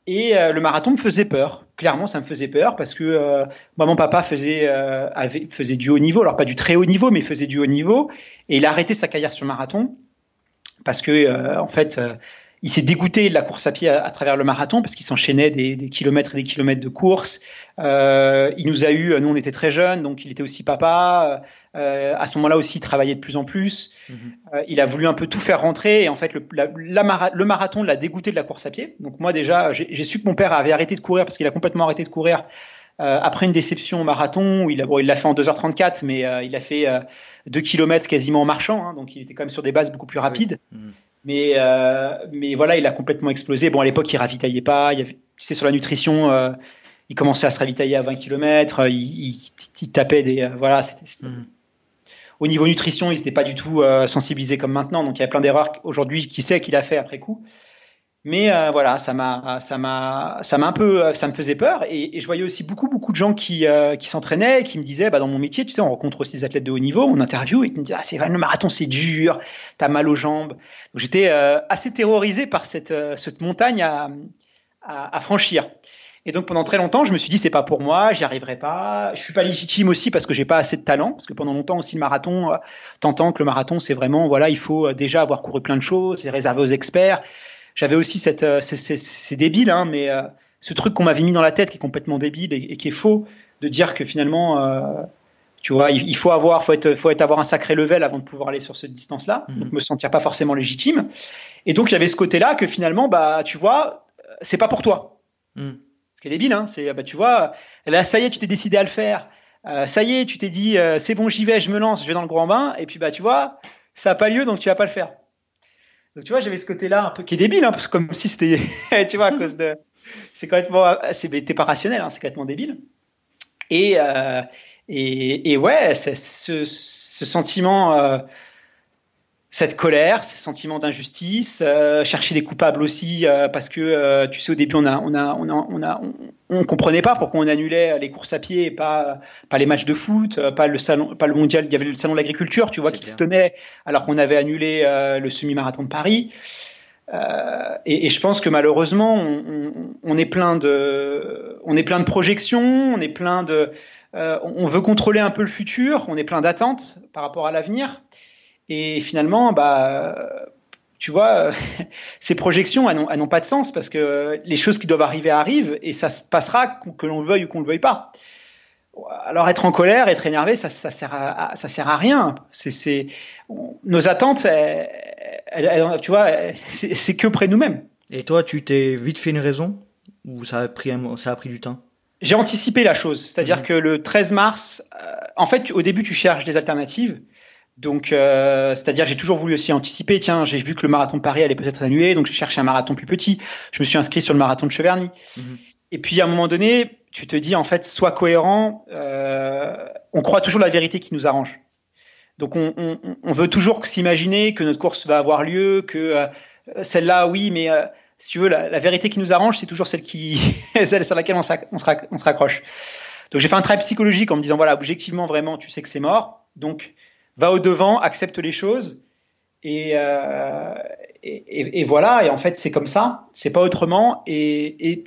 Et le marathon me faisait peur. Clairement, ça me faisait peur parce que moi, mon papa faisait du haut niveau. Alors, pas du très haut niveau, mais faisait du haut niveau. Et il a arrêté sa carrière sur marathon parce que, en fait, il s'est dégoûté de la course à pied à travers le marathon parce qu'il s'enchaînait des kilomètres et des kilomètres de course. Il nous a eu, nous, on était très jeunes, donc il était aussi papa. À ce moment-là aussi, il travaillait de plus en plus. Il a voulu un peu tout faire rentrer et en fait, le marathon l'a dégoûté de la course à pied. Donc moi déjà, j'ai su que mon père avait arrêté de courir parce qu'il a complètement arrêté de courir après une déception au marathon. Il l'a fait en 2h34, mais il a fait 2 km quasiment en marchant. Hein, donc il était quand même sur des bases beaucoup plus rapides. Mais voilà, il a complètement explosé. Bon, à l'époque, il ravitaillait pas. Tu sais, sur la nutrition, il commençait à se ravitailler à 20 km. Il tapait des... voilà, Au niveau nutrition, il n'était pas du tout sensibilisé comme maintenant. Donc, il y a plein d'erreurs aujourd'hui. Qui sait qu'il a fait après coup. Mais voilà, ça me faisait peur. Et je voyais aussi beaucoup de gens qui s'entraînaient et qui me disaient, dans mon métier, tu sais, on rencontre aussi des athlètes de haut niveau, on interview et ils me disent, c'est vrai, le marathon, c'est dur, t'as mal aux jambes. Donc, j'étais assez terrorisé par cette montagne à franchir. Et donc pendant très longtemps, je me suis dit c'est pas pour moi, j'y arriverai pas. Je suis pas légitime aussi parce que j'ai pas assez de talent. Parce que pendant longtemps aussi le marathon, t'entends que le marathon c'est vraiment voilà, il faut déjà avoir couru plein de choses, c'est réservé aux experts. J'avais aussi c'est débile hein, mais ce truc qu'on m'avait mis dans la tête qui est complètement débile et qui est faux de dire que finalement tu vois, il faut avoir un sacré level avant de pouvoir aller sur cette distance-là. Donc me sentir pas forcément légitime. Et donc il y avait ce côté-là que finalement bah tu vois, c'est pas pour toi. Ce qui est débile, hein, c'est bah tu vois, là ça y est, tu t'es décidé à le faire, ça y est, tu t'es dit c'est bon, j'y vais, je me lance, je vais dans le grand bain, et puis bah tu vois, ça a pas lieu, donc tu vas pas le faire. Donc tu vois, j'avais ce côté-là un peu qui est débile, hein, parce que comme si c'était, tu vois, à cause de, c'est complètement, t'es pas rationnel, hein, c'est complètement débile. Et ouais, c'est ce sentiment. Cette colère, ces sentiments d'injustice, chercher des coupables aussi, parce que tu sais au début on comprenait pas pourquoi on annulait les courses à pied et pas les matchs de foot, pas le mondial, il y avait le salon de l'agriculture, tu vois, qui se tenait alors qu'on avait annulé le semi-marathon de Paris. Et je pense que malheureusement on est plein de projections, on est plein de on veut contrôler un peu le futur, on est plein d'attentes par rapport à l'avenir. Et finalement, bah, tu vois, ces projections, elles n'ont pas de sens parce que les choses qui doivent arriver arrivent et ça se passera que l'on le veuille ou qu'on le veuille pas. Alors être en colère, être énervé, ça sert à rien. Nos attentes, tu vois, c'est que près de nous-mêmes. Et toi, tu t'es vite fait une raison ou ça a pris du temps? J'ai anticipé la chose, c'est-à-dire que le 13 mars, en fait, au début, tu cherches des alternatives. Donc, c'est-à-dire j'ai toujours voulu aussi anticiper. Tiens, j'ai vu que le marathon de Paris allait peut-être être annulé, donc j'ai cherché un marathon plus petit. Je me suis inscrit sur le marathon de Cheverny. Et puis à un moment donné, tu te dis en fait, sois cohérent. On croit toujours la vérité qui nous arrange. Donc on veut toujours s'imaginer que notre course va avoir lieu, que celle-là, oui, mais si tu veux, la vérité qui nous arrange, c'est toujours celle sur laquelle on se raccroche. Donc j'ai fait un travail psychologique en me disant voilà, objectivement, vraiment, tu sais que c'est mort, donc va au-devant, accepte les choses et voilà. Et en fait, c'est comme ça, c'est pas autrement. Et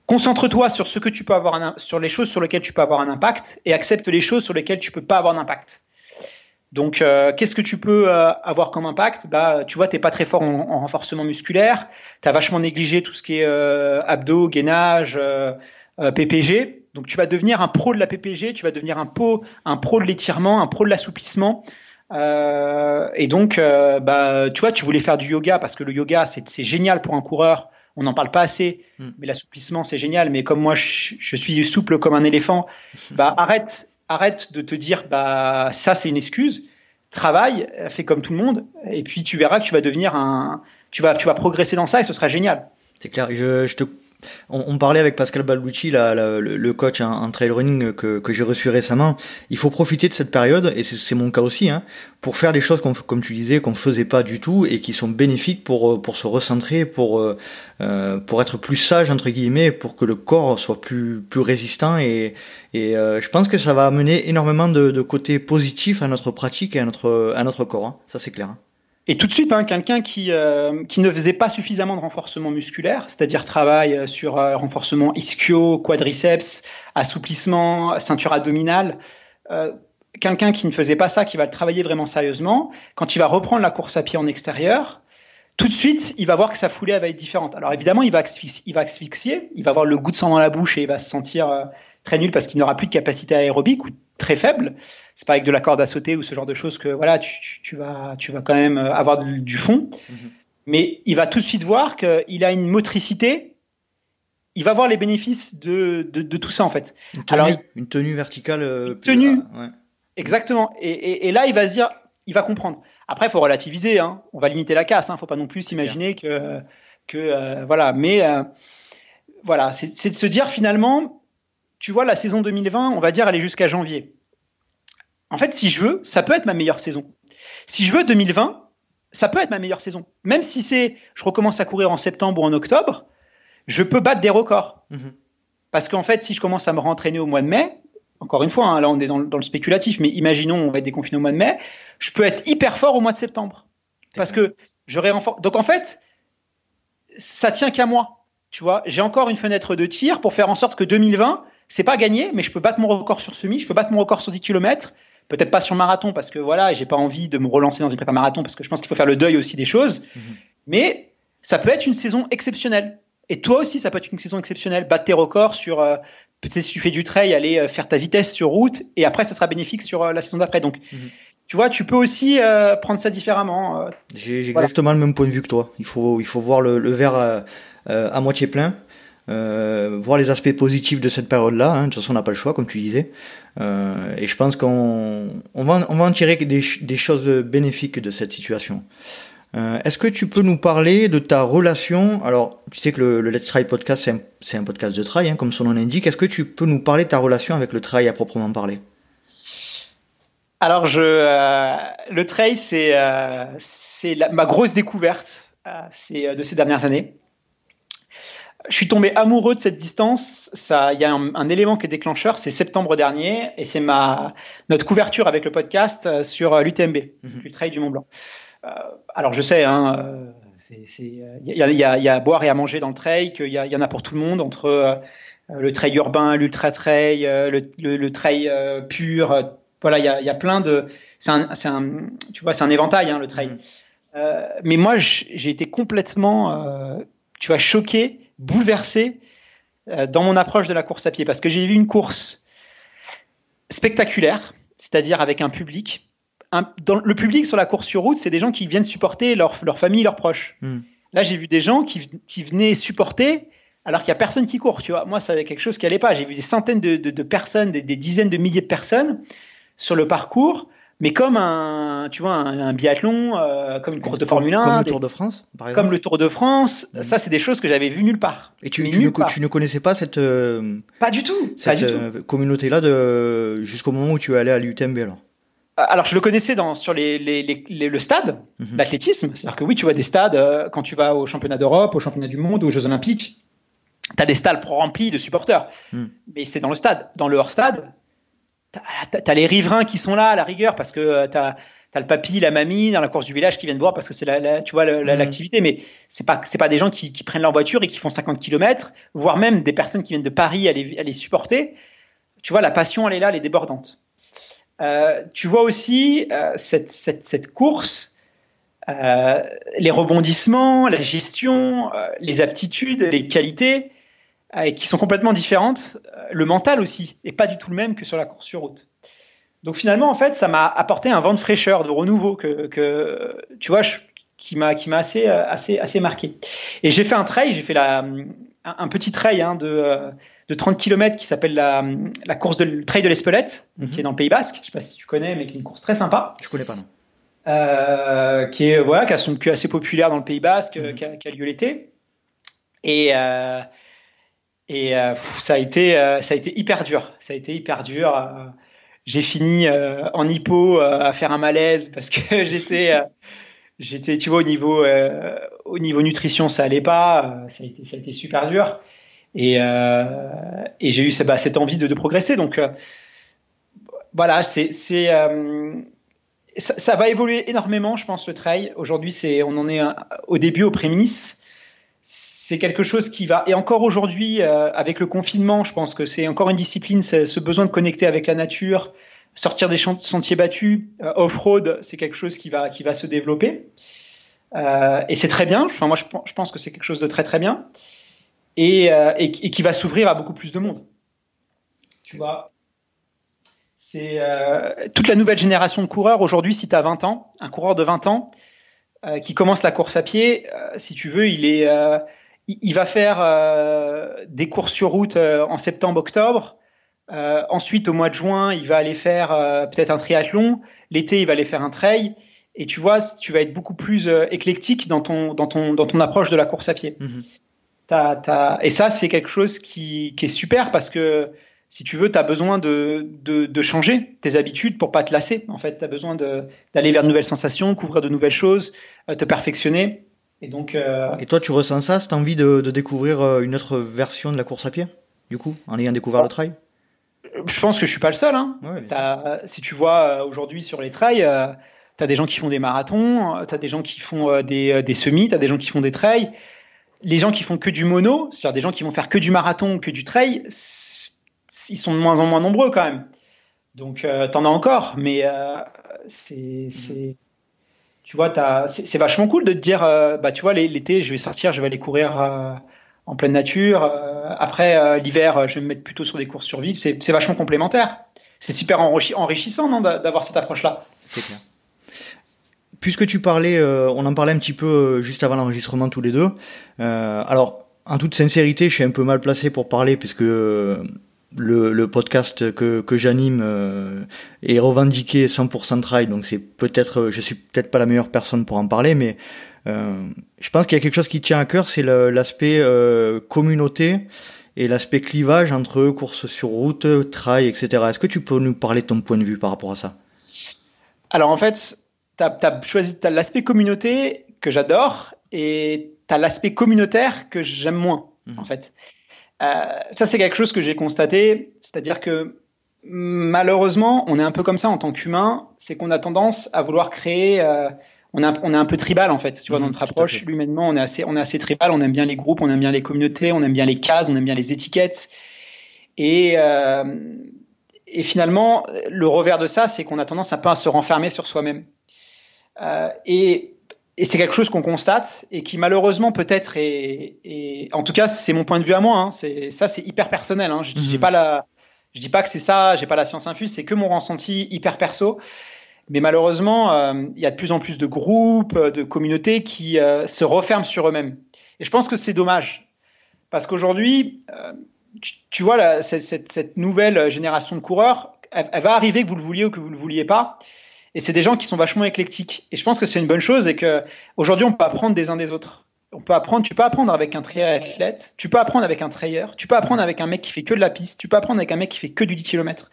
concentre-toi sur ce que tu peux avoir sur les choses sur lesquelles tu peux avoir un impact et accepte les choses sur lesquelles tu peux pas avoir d'impact. Donc, qu'est-ce que tu peux avoir comme impact? Bah, tu vois, t'es pas très fort en renforcement musculaire, t'as vachement négligé tout ce qui est abdos, gainage, PPG. Donc tu vas devenir un pro de la PPG, tu vas devenir un pro de l'étirement, un pro de l'assouplissement. Et donc, bah, tu vois, tu voulais faire du yoga parce que le yoga, c'est génial pour un coureur. On n'en parle pas assez, mais l'assouplissement, c'est génial. Mais comme moi, je suis souple comme un éléphant, bah, arrête de te dire, bah, ça, c'est une excuse. Travaille, fais comme tout le monde. Et puis, tu verras que tu vas devenir tu vas progresser dans ça et ce sera génial. C'est clair. On parlait avec Pascal Balducci, le coach en trail running que j'ai reçu récemment. Il faut profiter de cette période, et c'est mon cas aussi, hein, pour faire des choses comme tu disais, qu'on faisait pas du tout et qui sont bénéfiques pour se recentrer, pour être plus sage entre guillemets, pour que le corps soit plus résistant et je pense que ça va amener énormément de côtés positifs à notre pratique et à notre corps. Hein. Ça c'est clair. Hein. Et tout de suite, hein, quelqu'un qui ne faisait pas suffisamment de renforcement musculaire, c'est-à-dire travail sur renforcement ischio, quadriceps, assouplissement, ceinture abdominale, quelqu'un qui ne faisait pas ça, qui va le travailler vraiment sérieusement, quand il va reprendre la course à pied en extérieur, tout de suite, il va voir que sa foulée va être différente. Alors évidemment, il va asphyxier, il va avoir le goût de sang dans la bouche et il va se sentir très nul parce qu'il n'aura plus de capacité aérobique ou très faible. C'est pas avec de la corde à sauter ou ce genre de choses que voilà, tu vas quand même avoir du fond. Mais il va tout de suite voir qu'il a une motricité. Il va voir les bénéfices de tout ça en fait. Une tenue verticale. Ouais. Exactement. Et là, il va se dire, il va comprendre. Après, il faut relativiser. Hein. On va limiter la casse. Hein. Faut pas non plus s'imaginer que voilà. Mais voilà, c'est de se dire finalement. Tu vois, la saison 2020, on va dire, elle est jusqu'à janvier. En fait, si je veux, ça peut être ma meilleure saison. Si je veux 2020, ça peut être ma meilleure saison. Même si je recommence à courir en septembre ou en octobre, je peux battre des records. Parce qu'en fait, si je commence à me rentraîner au mois de mai, encore une fois, hein, là on est dans le spéculatif, mais imaginons on va être déconfiné au mois de mai, je peux être hyper fort au mois de septembre. Parce que j'aurai renforcé. Donc en fait, ça tient qu'à moi. tu vois, j'ai encore une fenêtre de tir pour faire en sorte que 2020, c'est pas gagné, mais je peux battre mon record sur semi, je peux battre mon record sur 10 km, peut-être pas sur marathon parce que voilà, j'ai pas envie de me relancer dans une prépa marathon parce que je pense qu'il faut faire le deuil aussi des choses. Mais ça peut être une saison exceptionnelle. Et toi aussi, ça peut être une saison exceptionnelle. Battre tes records sur, peut-être si tu fais du trail, aller faire ta vitesse sur route, et après, ça sera bénéfique sur la saison d'après. Donc, tu vois, tu peux aussi prendre ça différemment. J'ai exactement le même point de vue que toi. Il faut voir le verre à moitié plein, voir les aspects positifs de cette période-là. Hein. De toute façon, on n'a pas le choix, comme tu disais. Et je pense qu'on va en tirer des choses bénéfiques de cette situation. Est-ce que tu peux nous parler de ta relation? Alors, tu sais que le Let's Try podcast, c'est un podcast de trail, hein, comme son nom l'indique. Est-ce que tu peux nous parler de ta relation avec le trail à proprement parler? Alors, le trail, c'est ma grosse découverte de ces dernières années. Je suis tombé amoureux de cette distance. Il y a un élément qui est déclencheur, c'est septembre dernier, et c'est notre couverture avec le podcast sur l'UTMB, le Trail du Mont Blanc. Alors je sais, il y a à boire et à manger dans le trail, qu'il y en a pour tout le monde, entre le trail urbain, l'ultra trail, le trail pur. Voilà, il y a plein de. Tu vois, c'est un éventail, hein, le trail. Mais moi, j'ai été complètement, tu vois, choqué, bouleversé dans mon approche de la course à pied, parce que j'ai vu une course spectaculaire, c'est-à-dire avec un public. Le public sur la course sur route, c'est des gens qui viennent supporter leur famille, leurs proches. Là, j'ai vu des gens qui venaient supporter alors qu'il n'y a personne qui court. Tu vois, moi, ça avait quelque chose qui n'allait pas. J'ai vu des centaines de personnes, des dizaines de milliers de personnes sur le parcours, mais comme un biathlon, comme une course de Formule 1. Comme le Tour de France, par exemple. Comme le Tour de France. Ça, c'est des choses que j'avais vues nulle part. Et tu ne connaissais pas cette... Pas du tout. Communauté-là jusqu'au moment où tu es allé à l'UTMB, alors? Alors, je le connaissais sur le stade d'athlétisme. C'est-à-dire que oui, tu vois des stades quand tu vas au championnat d'Europe, au championnat du monde, aux Jeux Olympiques. Tu as des stades remplis de supporters. Mais c'est dans le stade. Dans le hors-stade, tu as les riverains qui sont là à la rigueur parce que tu as le papy, la mamie dans la course du village qui viennent voir parce que c'est l'activité. Mais c'est pas des gens qui prennent leur voiture et qui font 50 km, voire même des personnes qui viennent de Paris à les supporter. Tu vois, la passion, elle est là, elle est débordante. Tu vois aussi cette course, les rebondissements, la gestion, les aptitudes, les qualités qui sont complètement différentes. Le mental aussi n'est pas du tout le même que sur la course sur route. Donc finalement, en fait, ça m'a apporté un vent de fraîcheur, de renouveau que tu vois, qui m'a assez marqué. Et j'ai fait un trail, j'ai fait un petit trail de 30 km qui s'appelle la course le trail de l'Espelette, qui est dans le Pays Basque. Je ne sais pas si tu connais, mais qui est une course très sympa. Je ne connais pas, non. Qui est assez populaire dans le Pays Basque, qui a lieu l'été. Et ça a été hyper dur. Ça a été hyper dur. J'ai fini en hypo à faire un malaise parce que j'étais, tu vois, au niveau nutrition, ça allait pas. Ça a été super dur. Et j'ai eu cette envie de progresser. Donc voilà, ça va évoluer énormément, je pense, le trail. Aujourd'hui, on en est au début, aux prémices. C'est quelque chose qui va, et encore aujourd'hui, avec le confinement, je pense que c'est encore une discipline, ce besoin de connecter avec la nature, sortir des sentiers battus, off-road, c'est quelque chose qui va se développer. Et c'est très bien. Enfin, moi, je pense que c'est quelque chose de très, très bien. Et qui va s'ouvrir à beaucoup plus de monde. Tu vois, c'est toute la nouvelle génération de coureurs. Aujourd'hui, si tu as 20 ans, un coureur de 20 ans qui commence la course à pied, si tu veux, il va faire des courses sur route en septembre-octobre. Ensuite, au mois de juin, il va aller faire peut-être un triathlon. L'été, il va aller faire un trail. Et tu vois, tu vas être beaucoup plus éclectique dans ton approche de la course à pied. Et ça, c'est quelque chose qui est super parce que si tu veux, tu as besoin de changer tes habitudes pour pas te lasser. En fait, tu as besoin d'aller vers de nouvelles sensations, couvrir de nouvelles choses, te perfectionner. Et donc. Et toi, tu ressens ça, cette envie de découvrir une autre version de la course à pied, du coup, en ayant découvert le trail? Je pense que je suis pas le seul. Hein. Ouais, si tu vois aujourd'hui sur les trails, tu as des gens qui font des marathons, tu as des gens qui font des semis, tu as des gens qui font des trails. les gens qui font que du mono, c'est-à-dire des gens qui vont faire que du marathon ou que du trail, ils sont de moins en moins nombreux quand même. Donc, t'en as encore, mais tu vois, c'est vachement cool de te dire, tu vois, l'été, je vais sortir, je vais aller courir en pleine nature. Après, l'hiver, je vais me mettre plutôt sur des courses sur ville. C'est vachement complémentaire. C'est super enrichissant, non, d'avoir cette approche-là. C'est clair. Puisque tu parlais, on en parlait un petit peu juste avant l'enregistrement tous les deux. Alors, en toute sincérité, je suis un peu mal placé pour parler puisque le podcast que j'anime est revendiqué 100% trail, donc je suis peut-être pas la meilleure personne pour en parler, mais je pense qu'il y a quelque chose qui tient à cœur, c'est l'aspect communauté et l'aspect clivage entre courses sur route, trail, etc. Est-ce que tu peux nous parler de ton point de vue par rapport à ça? Alors en fait, t'as l'aspect communauté que j'adore et t'as l'aspect communautaire que j'aime moins, en fait. Ça, c'est quelque chose que j'ai constaté, c'est-à-dire que malheureusement, on est un peu comme ça en tant qu'humain, c'est qu'on a tendance à vouloir créer... on est un peu tribal en fait, tu vois, dans notre approche, humainement, on est assez tribal, on aime bien les groupes, on aime bien les communautés, on aime bien les cases, on aime bien les étiquettes. Et finalement, le revers de ça, c'est qu'on a tendance un peu à se renfermer sur soi-même. Et c'est quelque chose qu'on constate et qui malheureusement peut-être est en tout cas c'est mon point de vue à moi. Hein, c'est hyper personnel. Hein, je dis pas que c'est ça. J'ai pas la science infuse. C'est que mon ressenti hyper perso. Mais malheureusement, il y a de plus en plus de groupes, de communautés qui se referment sur eux-mêmes. Et je pense que c'est dommage parce qu'aujourd'hui, tu vois cette nouvelle génération de coureurs, elle va arriver que vous le vouliez ou que vous le vouliez pas. Et c'est des gens qui sont vachement éclectiques. Et je pense que c'est une bonne chose et que aujourd'hui on peut apprendre des uns des autres. Tu peux apprendre avec un triathlète, tu peux apprendre avec un trailer, tu peux apprendre avec un mec qui fait que de la piste, tu peux apprendre avec un mec qui fait que du 10 km.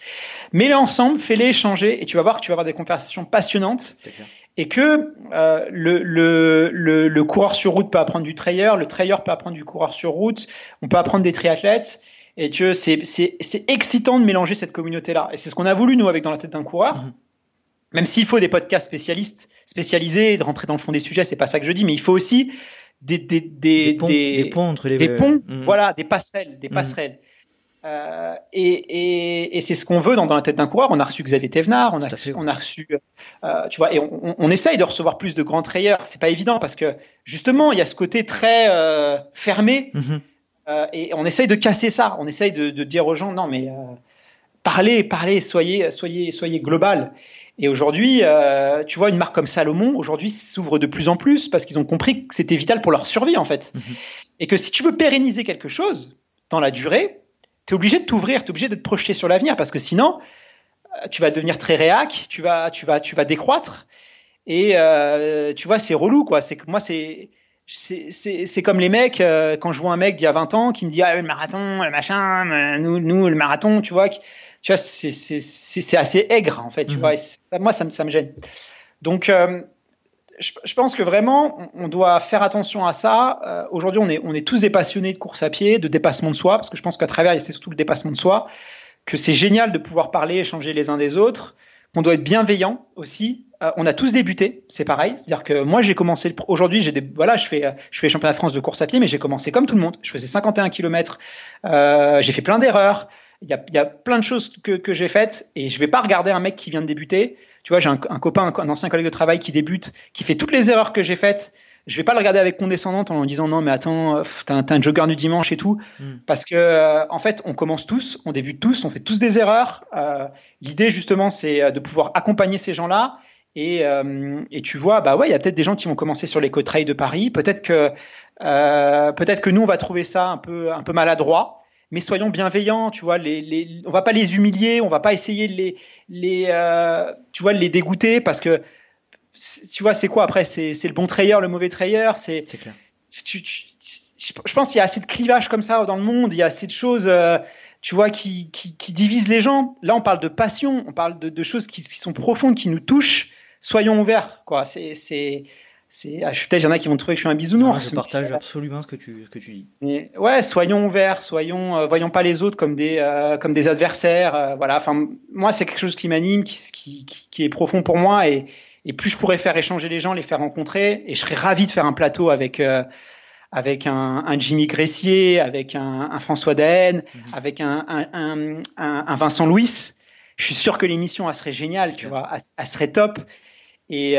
Mets-les ensemble, fais-les échanger et tu vas voir que tu vas avoir des conversations passionnantes. Et que le coureur sur route peut apprendre du trailer, le trailer peut apprendre du coureur sur route, on peut apprendre des triathlètes. Et que c'est excitant de mélanger cette communauté-là. Et c'est ce qu'on a voulu, nous, avec Dans la tête d'un coureur. Même s'il faut des podcasts spécialisés, de rentrer dans le fond des sujets, c'est pas ça que je dis, mais il faut aussi des ponts entre les voilà, des passerelles. Et c'est ce qu'on veut dans la tête d'un coureur. On a reçu Xavier Thévenard, on a reçu, tu vois, et on essaye de recevoir plus de grands trailers. C'est pas évident parce que justement, il y a ce côté très fermé, et on essaye de casser ça. On essaye de dire aux gens, non, mais parlez, soyez global. Et aujourd'hui, tu vois, une marque comme Salomon, aujourd'hui, s'ouvre de plus en plus parce qu'ils ont compris que c'était vital pour leur survie, en fait. Et que si tu veux pérenniser quelque chose dans la durée, tu es obligé de t'ouvrir, tu es obligé d'être projeté sur l'avenir parce que sinon, tu vas devenir très réac, tu vas décroître. Et tu vois, c'est relou, quoi. C'est que moi, c'est comme les mecs, quand je vois un mec d'il y a 20 ans qui me dit « Ah, le marathon, le machin, nous, le marathon, tu vois ». Tu vois, c'est assez aigre, en fait, tu vois. Et moi, ça me gêne. Donc, je pense que vraiment, on doit faire attention à ça. Aujourd'hui, on est tous des passionnés de course à pied, de dépassement de soi, parce que je pense qu'à travers, c'est surtout le dépassement de soi, que c'est génial de pouvoir parler, échanger les uns des autres, qu'on doit être bienveillant aussi. On a tous débuté, c'est pareil. C'est-à-dire que moi, j'ai commencé, aujourd'hui, je fais championnat de France de course à pied, mais j'ai commencé comme tout le monde. Je faisais 51 km, j'ai fait plein d'erreurs. Il y a plein de choses que j'ai faites et je vais pas regarder un mec qui vient de débuter. Tu vois, j'ai un copain, un ancien collègue de travail qui débute, qui fait toutes les erreurs que j'ai faites. Je vais pas le regarder avec condescendante en lui disant non mais attends, t'es un jogger du dimanche et tout, parce que en fait on commence tous, on débute tous, on fait tous des erreurs. L'idée justement c'est de pouvoir accompagner ces gens-là. Et tu vois, bah ouais, il y a peut-être des gens qui vont commencer sur les côtes-rails de Paris. Peut-être que nous on va trouver ça un peu maladroit. Mais soyons bienveillants, tu vois. On va pas les humilier, on va pas essayer de les dégoûter parce que tu vois, c'est quoi après, c'est le bon trailer, le mauvais trailer, c'est clair. Je pense qu'il y a assez de clivages comme ça dans le monde, il y a assez de choses, tu vois, qui divisent les gens. Là, on parle de passion, on parle de choses qui sont profondes, qui nous touchent. Soyons ouverts, quoi. Peut-être il y en a qui vont trouver que je suis un bisounours. Je partage absolument ce que tu dis. Mais ouais, soyons ouverts, voyons pas les autres comme des adversaires. Voilà. Enfin, moi, c'est quelque chose qui m'anime, qui est profond pour moi, et plus je pourrais faire échanger les gens, les faire rencontrer, et je serais ravi de faire un plateau avec avec un Jimmy Gressier, avec un François Daen, avec un Vincent Louis, je suis sûr que l'émission, elle serait géniale, tu vois, elle serait top. Et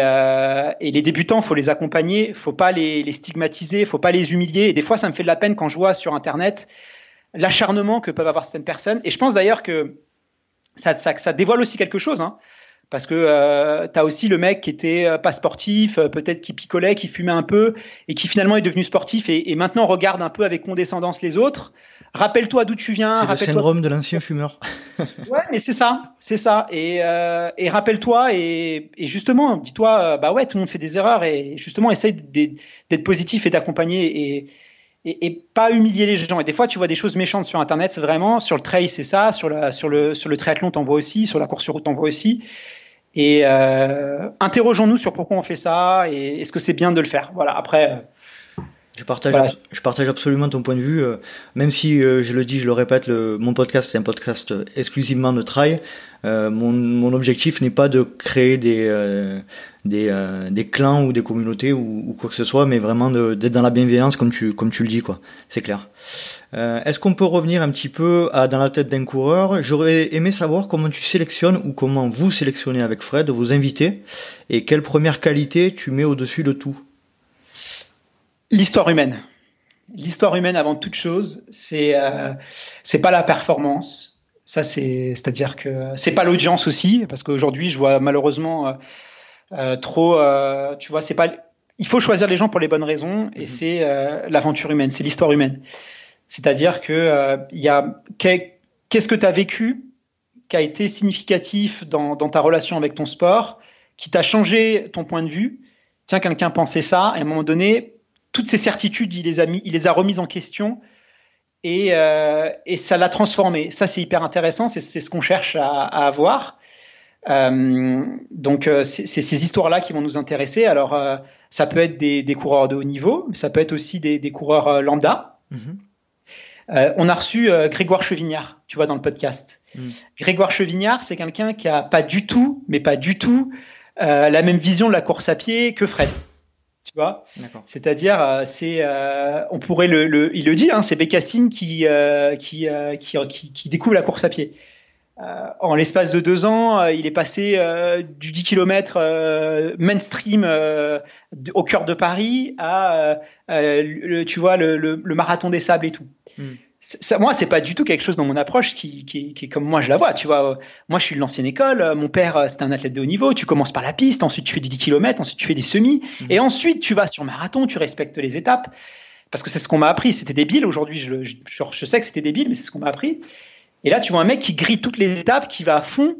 les débutants, faut les accompagner, faut pas les stigmatiser, faut pas les humilier. Et des fois, ça me fait de la peine quand je vois sur Internet l'acharnement que peuvent avoir certaines personnes. Et je pense d'ailleurs que ça dévoile aussi quelque chose, hein, parce que t'as aussi le mec qui était pas sportif, peut-être qui picolait, qui fumait un peu, et qui finalement est devenu sportif et maintenant regarde un peu avec condescendance les autres. Rappelle-toi d'où tu viens. C'est le syndrome de l'ancien fumeur. Ouais, mais c'est ça. Et rappelle-toi et justement, dis-toi, bah ouais, tout le monde fait des erreurs et justement, essaye d'être positif et d'accompagner et pas humilier les gens. Et des fois, tu vois des choses méchantes sur Internet, c'est vraiment sur le trail, c'est ça, sur le triathlon, t'en vois aussi, sur la course sur route, t'en vois aussi. Et interrogeons-nous sur pourquoi on fait ça et est-ce que c'est bien de le faire. Voilà. Après. Je partage absolument ton point de vue, même si je le dis, je le répète, mon podcast est un podcast exclusivement de trail. Mon objectif n'est pas de créer des clans ou des communautés ou quoi que ce soit, mais vraiment d'être dans la bienveillance comme tu le dis, quoi. C'est clair. Est-ce qu'on peut revenir un petit peu dans la tête d'un coureur? J'aurais aimé savoir comment tu sélectionnes ou comment vous sélectionnez avec Fred vos invités et quelle première qualité tu mets au-dessus de tout. L'histoire humaine. L'histoire humaine avant toute chose, c'est pas la performance. Ça, c'est-à-dire que c'est pas l'audience aussi, parce qu'aujourd'hui, je vois malheureusement trop. Tu vois, c'est pas. Il faut choisir les gens pour les bonnes raisons, et c'est l'aventure humaine, c'est l'histoire humaine. C'est-à-dire que il y a qu'est-ce que tu as vécu qui a été significatif dans ta relation avec ton sport, qui t'a changé ton point de vue. Tiens, quelqu'un pensait ça, et à un moment donné. Toutes ces certitudes, il les a remises en question et ça l'a transformé. Ça, c'est hyper intéressant. C'est ce qu'on cherche à avoir. Donc, c'est ces histoires-là qui vont nous intéresser. Alors, ça peut être des coureurs de haut niveau, mais ça peut être aussi des coureurs lambda. On a reçu Grégoire Chevignard, tu vois, dans le podcast. Grégoire Chevignard, c'est quelqu'un qui a pas du tout la même vision de la course à pied que Fred. Tu vois, c'est-à-dire, on pourrait il le dit, hein, c'est Bécassine qui découvre la course à pied. En l'espace de 2 ans, il est passé du 10 km mainstream au cœur de Paris à, tu vois, le marathon des sables et tout. Ça, moi, c'est pas du tout quelque chose dans mon approche qui est comme moi je la vois. Tu vois, moi, je suis de l'ancienne école. Mon père, c'était un athlète de haut niveau. Tu commences par la piste, ensuite tu fais du 10 km, ensuite tu fais des semis, et ensuite tu vas sur marathon. Tu respectes les étapes parce que c'est ce qu'on m'a appris. C'était débile. Aujourd'hui, je sais que c'était débile, mais c'est ce qu'on m'a appris. Et là, tu vois un mec qui grille toutes les étapes, qui va à fond.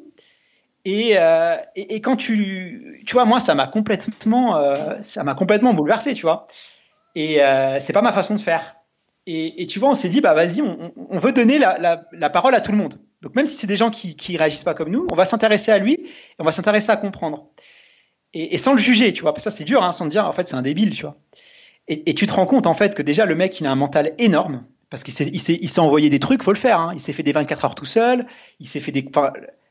Et quand tu vois, moi, ça m'a complètement bouleversé, tu vois. Et c'est pas ma façon de faire. Et tu vois, on s'est dit, bah vas-y, on veut donner la parole à tout le monde. Donc même si c'est des gens qui réagissent pas comme nous, on va s'intéresser à lui et on va s'intéresser à comprendre. Et sans le juger, tu vois. Ça, c'est dur, hein, sans te dire, en fait, c'est un débile, tu vois. Et tu te rends compte, en fait, que déjà, le mec, il a un mental énorme parce qu'il s'est envoyé des trucs, faut le faire. Hein. Il s'est fait des 24 heures tout seul. Il s'est fait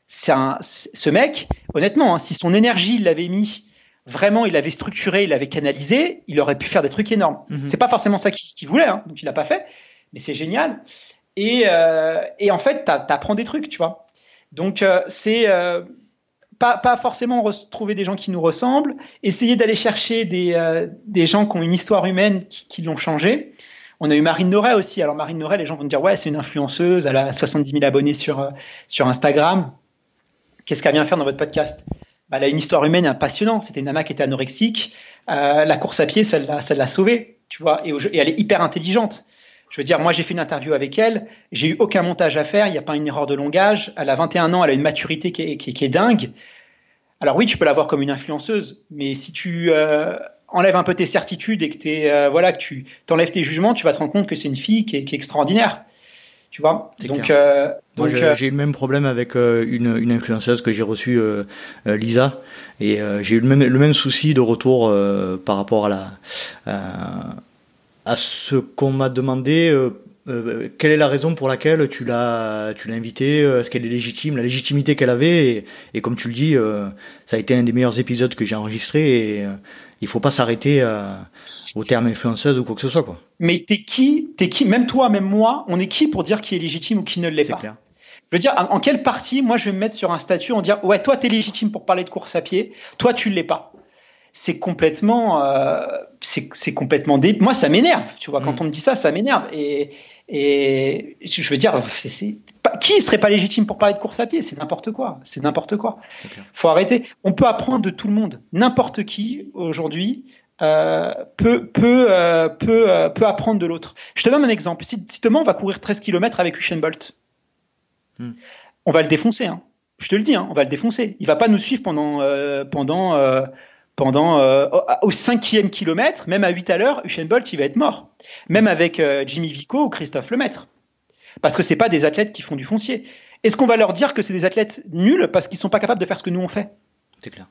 ce mec, honnêtement, hein, si son énergie, il l'avait mis vraiment, il l'avait structuré, il l'avait canalisé, il aurait pu faire des trucs énormes. C'est pas forcément ça qu'il voulait, hein, donc il l'a pas fait, mais c'est génial. Et en fait, t'apprends des trucs, tu vois. Donc c'est pas forcément trouver des gens qui nous ressemblent, essayer d'aller chercher des gens qui ont une histoire humaine qui l'ont changé. On a eu Marine Noret aussi. Alors Marine Noret, les gens vont dire ouais, c'est une influenceuse, elle a 70 000 abonnés sur Instagram. Qu'est-ce qu'elle vient faire dans votre podcast? Elle a une histoire humaine passionnante. C'était une nana qui était anorexique. La course à pied, ça l'a sauvée, tu vois. Et elle est hyper intelligente. Je veux dire, moi, j'ai fait une interview avec elle. J'ai eu aucun montage à faire. Il n'y a pas une erreur de langage. Elle a 21 ans. Elle a une maturité qui est dingue. Alors oui, tu peux la voir comme une influenceuse. Mais si tu enlèves un peu tes certitudes et que que tu t'enlèves tes jugements, tu vas te rendre compte que c'est une fille qui est extraordinaire. Tu vois, moi, j'ai eu le même problème avec une influenceuse que j'ai reçue, Lisa, et j'ai eu le même souci de retour par rapport à ce qu'on m'a demandé quelle est la raison pour laquelle tu l'as invitée? Est-ce qu'elle est légitime? La légitimité qu'elle avait, et comme tu le dis, ça a été un des meilleurs épisodes que j'ai enregistré, et il faut pas s'arrêter au terme influenceuse ou quoi que ce soit, quoi. Mais t'es qui? Même toi, même moi, on est qui pour dire qui est légitime ou qui ne l'est pas? C'est clair. Je veux dire, en quelle partie, moi, je vais me mettre sur un statut en dire, ouais, toi, t'es légitime pour parler de course à pied, toi, tu l'es pas. C'est complètement, moi, ça m'énerve, tu vois. Quand on me dit ça, ça m'énerve. Et je veux dire, qui serait pas légitime pour parler de course à pied? C'est n'importe quoi. Faut arrêter. On peut apprendre de tout le monde. N'importe qui aujourd'hui peut apprendre de l'autre. Je te donne un exemple. Si demain on va courir 13 km avec Usain Bolt, on va le défoncer. Hein. Je te le dis, hein, on va le défoncer. Il va pas nous suivre pendant au 5e kilomètre, même à 8 à l'heure, Usain Bolt, il va être mort. Même avec Jimmy Vico ou Christophe Lemaître. Parce que c'est pas des athlètes qui font du foncier. Est-ce qu'on va leur dire que c'est des athlètes nuls parce qu'ils sont pas capables de faire ce que nous on fait? C'est clair.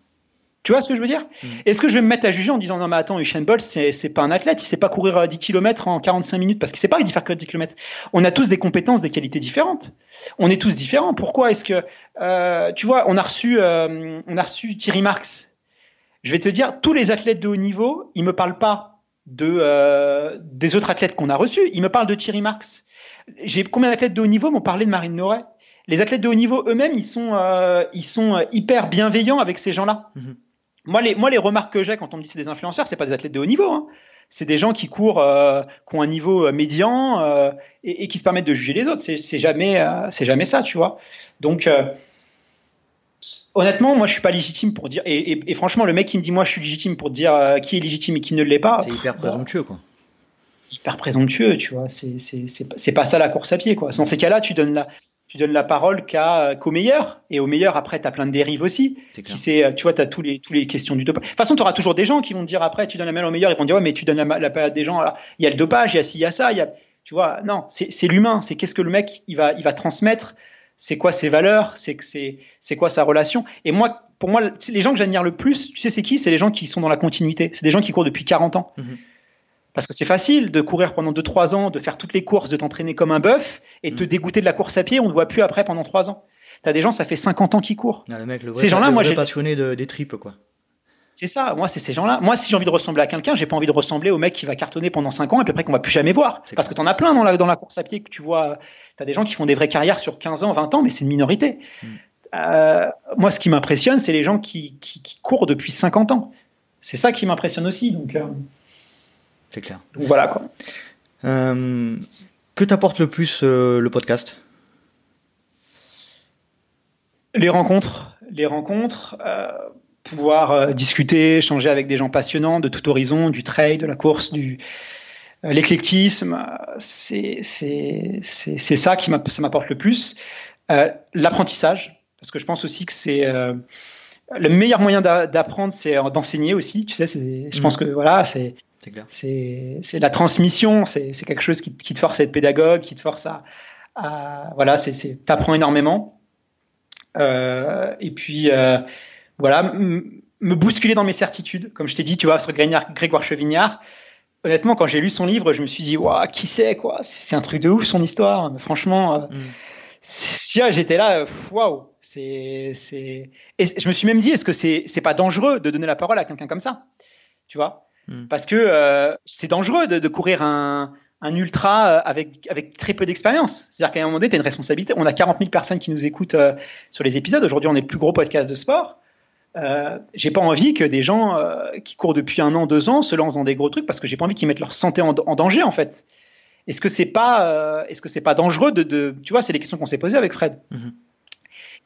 Tu vois ce que je veux dire? Est-ce que je vais me mettre à juger en disant non mais attends, Usain Bolt c'est pas un athlète, il sait pas courir 10 km en 45 minutes parce qu'il sait pas faire que 10 km. On a tous des compétences, des qualités différentes. On est tous différents. Pourquoi est-ce que tu vois, on a reçu Thierry Marx. Je vais te dire, tous les athlètes de haut niveau, ils me parlent pas des autres athlètes qu'on a reçus, ils me parlent de Thierry Marx. Combien d'athlètes de haut niveau m'ont parlé de Marine Noret? Les athlètes de haut niveau eux-mêmes, ils sont hyper bienveillants avec ces gens-là. Moi, les remarques que j'ai quand on me dit c'est des influenceurs, c'est pas des athlètes de haut niveau. Hein. C'est des gens qui courent, qui ont un niveau médian et qui se permettent de juger les autres. C'est jamais ça, tu vois. Donc, honnêtement, moi, je suis pas légitime pour dire. Et franchement, le mec qui me dit moi, je suis légitime pour dire qui est légitime et qui ne l'est pas. C'est hyper présomptueux, quoi. Hyper présomptueux, tu vois. C'est pas ça la course à pied, quoi. Dans ces cas-là, tu donnes la parole qu'au meilleur, et au meilleur après t'as plein de dérives aussi. Tu vois, t'as tous les questions du dopage. De toute façon, t'auras toujours des gens qui vont te dire après, tu donnes la main au meilleur, ils vont te dire ouais, mais tu donnes la période des gens. Il y a le dopage, il y a ci, il y a ça, tu vois. Non, c'est l'humain. C'est qu'est-ce que le mec il va transmettre. C'est quoi ses valeurs, c'est quoi sa relation. Et moi, pour moi, les gens que j'admire le plus, tu sais, c'est qui? C'est les gens qui sont dans la continuité. C'est des gens qui courent depuis 40 ans. Parce que c'est facile de courir pendant 2-3 ans, de faire toutes les courses, de t'entraîner comme un bœuf et de te dégoûter de la course à pied, on ne voit plus après pendant 3 ans. T'as des gens, ça fait 50 ans qu'ils courent. Ah, le mec, ces gens-là, moi, j'ai passionné des tripes, quoi. C'est ça, moi, c'est ces gens-là. Moi, si j'ai envie de ressembler à quelqu'un, j'ai pas envie de ressembler au mec qui va cartonner pendant 5 ans et puis après qu'on va plus jamais voir. Parce que t'en as plein dans la course à pied que tu vois. T'as des gens qui font des vraies carrières sur 15 ans, 20 ans, mais c'est une minorité. Moi, ce qui m'impressionne, c'est les gens qui courent depuis 50 ans. C'est ça qui m'impressionne aussi, donc... C'est clair. Donc voilà, quoi. Que t'apporte le plus le podcast? Les rencontres, pouvoir discuter, échanger avec des gens passionnants de tout horizon, du trail, de la course, l'éclectisme, c'est ça ça m'apporte le plus. L'apprentissage, parce que je pense aussi que c'est le meilleur moyen d'apprendre, c'est d'enseigner aussi. Tu sais, je pense que voilà, c'est la transmission, c'est quelque chose qui te force à être pédagogue, qui te force voilà, t'apprends énormément. Et puis voilà, me bousculer dans mes certitudes, comme je t'ai dit, tu vois, sur Grégoire Chevignard. Honnêtement, quand j'ai lu son livre, je me suis dit, waouh, qui c'est, quoi? C'est un truc de ouf, son histoire. Mais franchement, j'étais là, waouh. Et je me suis même dit, est-ce que c'est pas dangereux de donner la parole à quelqu'un comme ça? Tu vois? Parce que c'est dangereux de courir un ultra avec très peu d'expérience. C'est-à-dire qu'à un moment donné, tu as une responsabilité. On a 40 000 personnes qui nous écoutent sur les épisodes. Aujourd'hui, on est le plus gros podcast de sport. J'ai pas envie que des gens qui courent depuis 1 an, 2 ans se lancent dans des gros trucs parce que j'ai pas envie qu'ils mettent leur santé en danger, en fait. Est-ce que c'est pas dangereux tu vois, c'est les questions qu'on s'est posées avec Fred.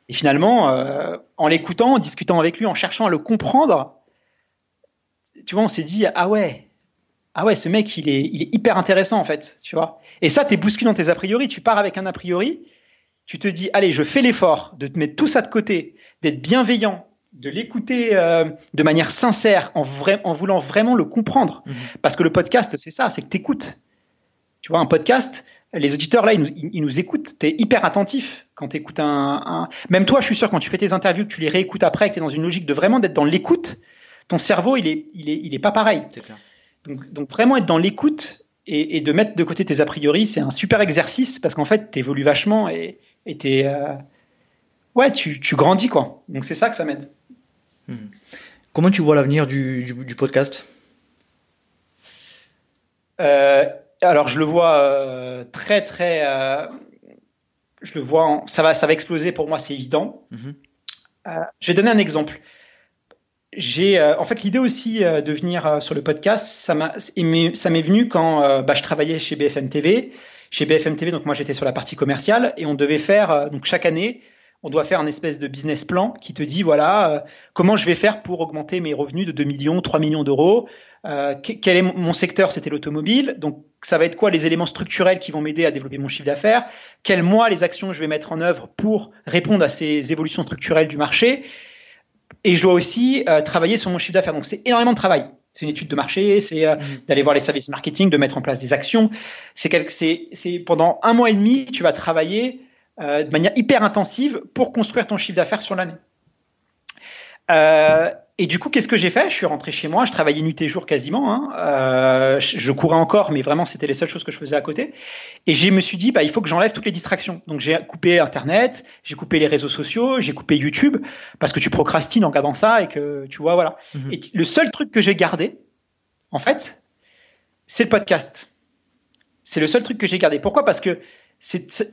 Et finalement, en l'écoutant, en discutant avec lui, en cherchant à le comprendre, tu vois, on s'est dit ah ouais, ce mec, il est hyper intéressant, en fait, tu vois. Et ça, t'es bousculé dans tes a priori. Tu pars avec un a priori, tu te dis, allez, je fais l'effort de te mettre tout ça de côté, d'être bienveillant, de l'écouter de manière sincère, en voulant vraiment le comprendre. Parce que le podcast, c'est ça, c'est que t'écoutes. Tu vois, un podcast, les auditeurs, là, ils nous écoutent. T'es hyper attentif quand t'écoutes Même toi, je suis sûr, quand tu fais tes interviews, que tu les réécoutes après, que t'es dans une logique de vraiment d'être dans l'écoute, ton cerveau, il est pas pareil. C'est clair. Donc vraiment être dans l'écoute, et de mettre de côté tes a priori, c'est un super exercice parce qu'en fait, tu évolues vachement et tu grandis, quoi. Donc c'est ça que ça m'aide. Comment tu vois l'avenir du podcast ? Alors je le vois très je le vois, ça va exploser pour moi, c'est évident. Je vais donner un exemple. En fait, l'idée aussi de venir sur le podcast, ça m'est venu quand je travaillais chez BFM TV. Chez BFM TV, donc moi j'étais sur la partie commerciale et on devait faire, donc chaque année, on doit faire un espèce de business plan qui te dit voilà comment je vais faire pour augmenter mes revenus de 2 millions, 3 millions d'euros. Quel est mon secteur? C'était l'automobile. Donc ça va être quoi les éléments structurels qui vont m'aider à développer mon chiffre d'affaires? Quelles moi les actions que je vais mettre en œuvre pour répondre à ces évolutions structurelles du marché? Et je dois aussi travailler sur mon chiffre d'affaires. Donc, c'est énormément de travail. C'est une étude de marché, c'est d'aller voir les services marketing, de mettre en place des actions. C'est pendant 1 mois et demi, tu vas travailler de manière hyper intensive pour construire ton chiffre d'affaires sur l'année. Et du coup, qu'est-ce que j'ai fait? Je suis rentré chez moi, je travaillais nuit et jour quasiment. Je courais encore, mais vraiment, c'était les seules choses que je faisais à côté. Et je me suis dit, il faut que j'enlève toutes les distractions. Donc, j'ai coupé Internet, j'ai coupé les réseaux sociaux, j'ai coupé YouTube, parce que tu procrastines en regardant ça et que, tu vois, voilà. Et le seul truc que j'ai gardé, en fait, c'est le podcast. C'est le seul truc que j'ai gardé. Pourquoi? Parce que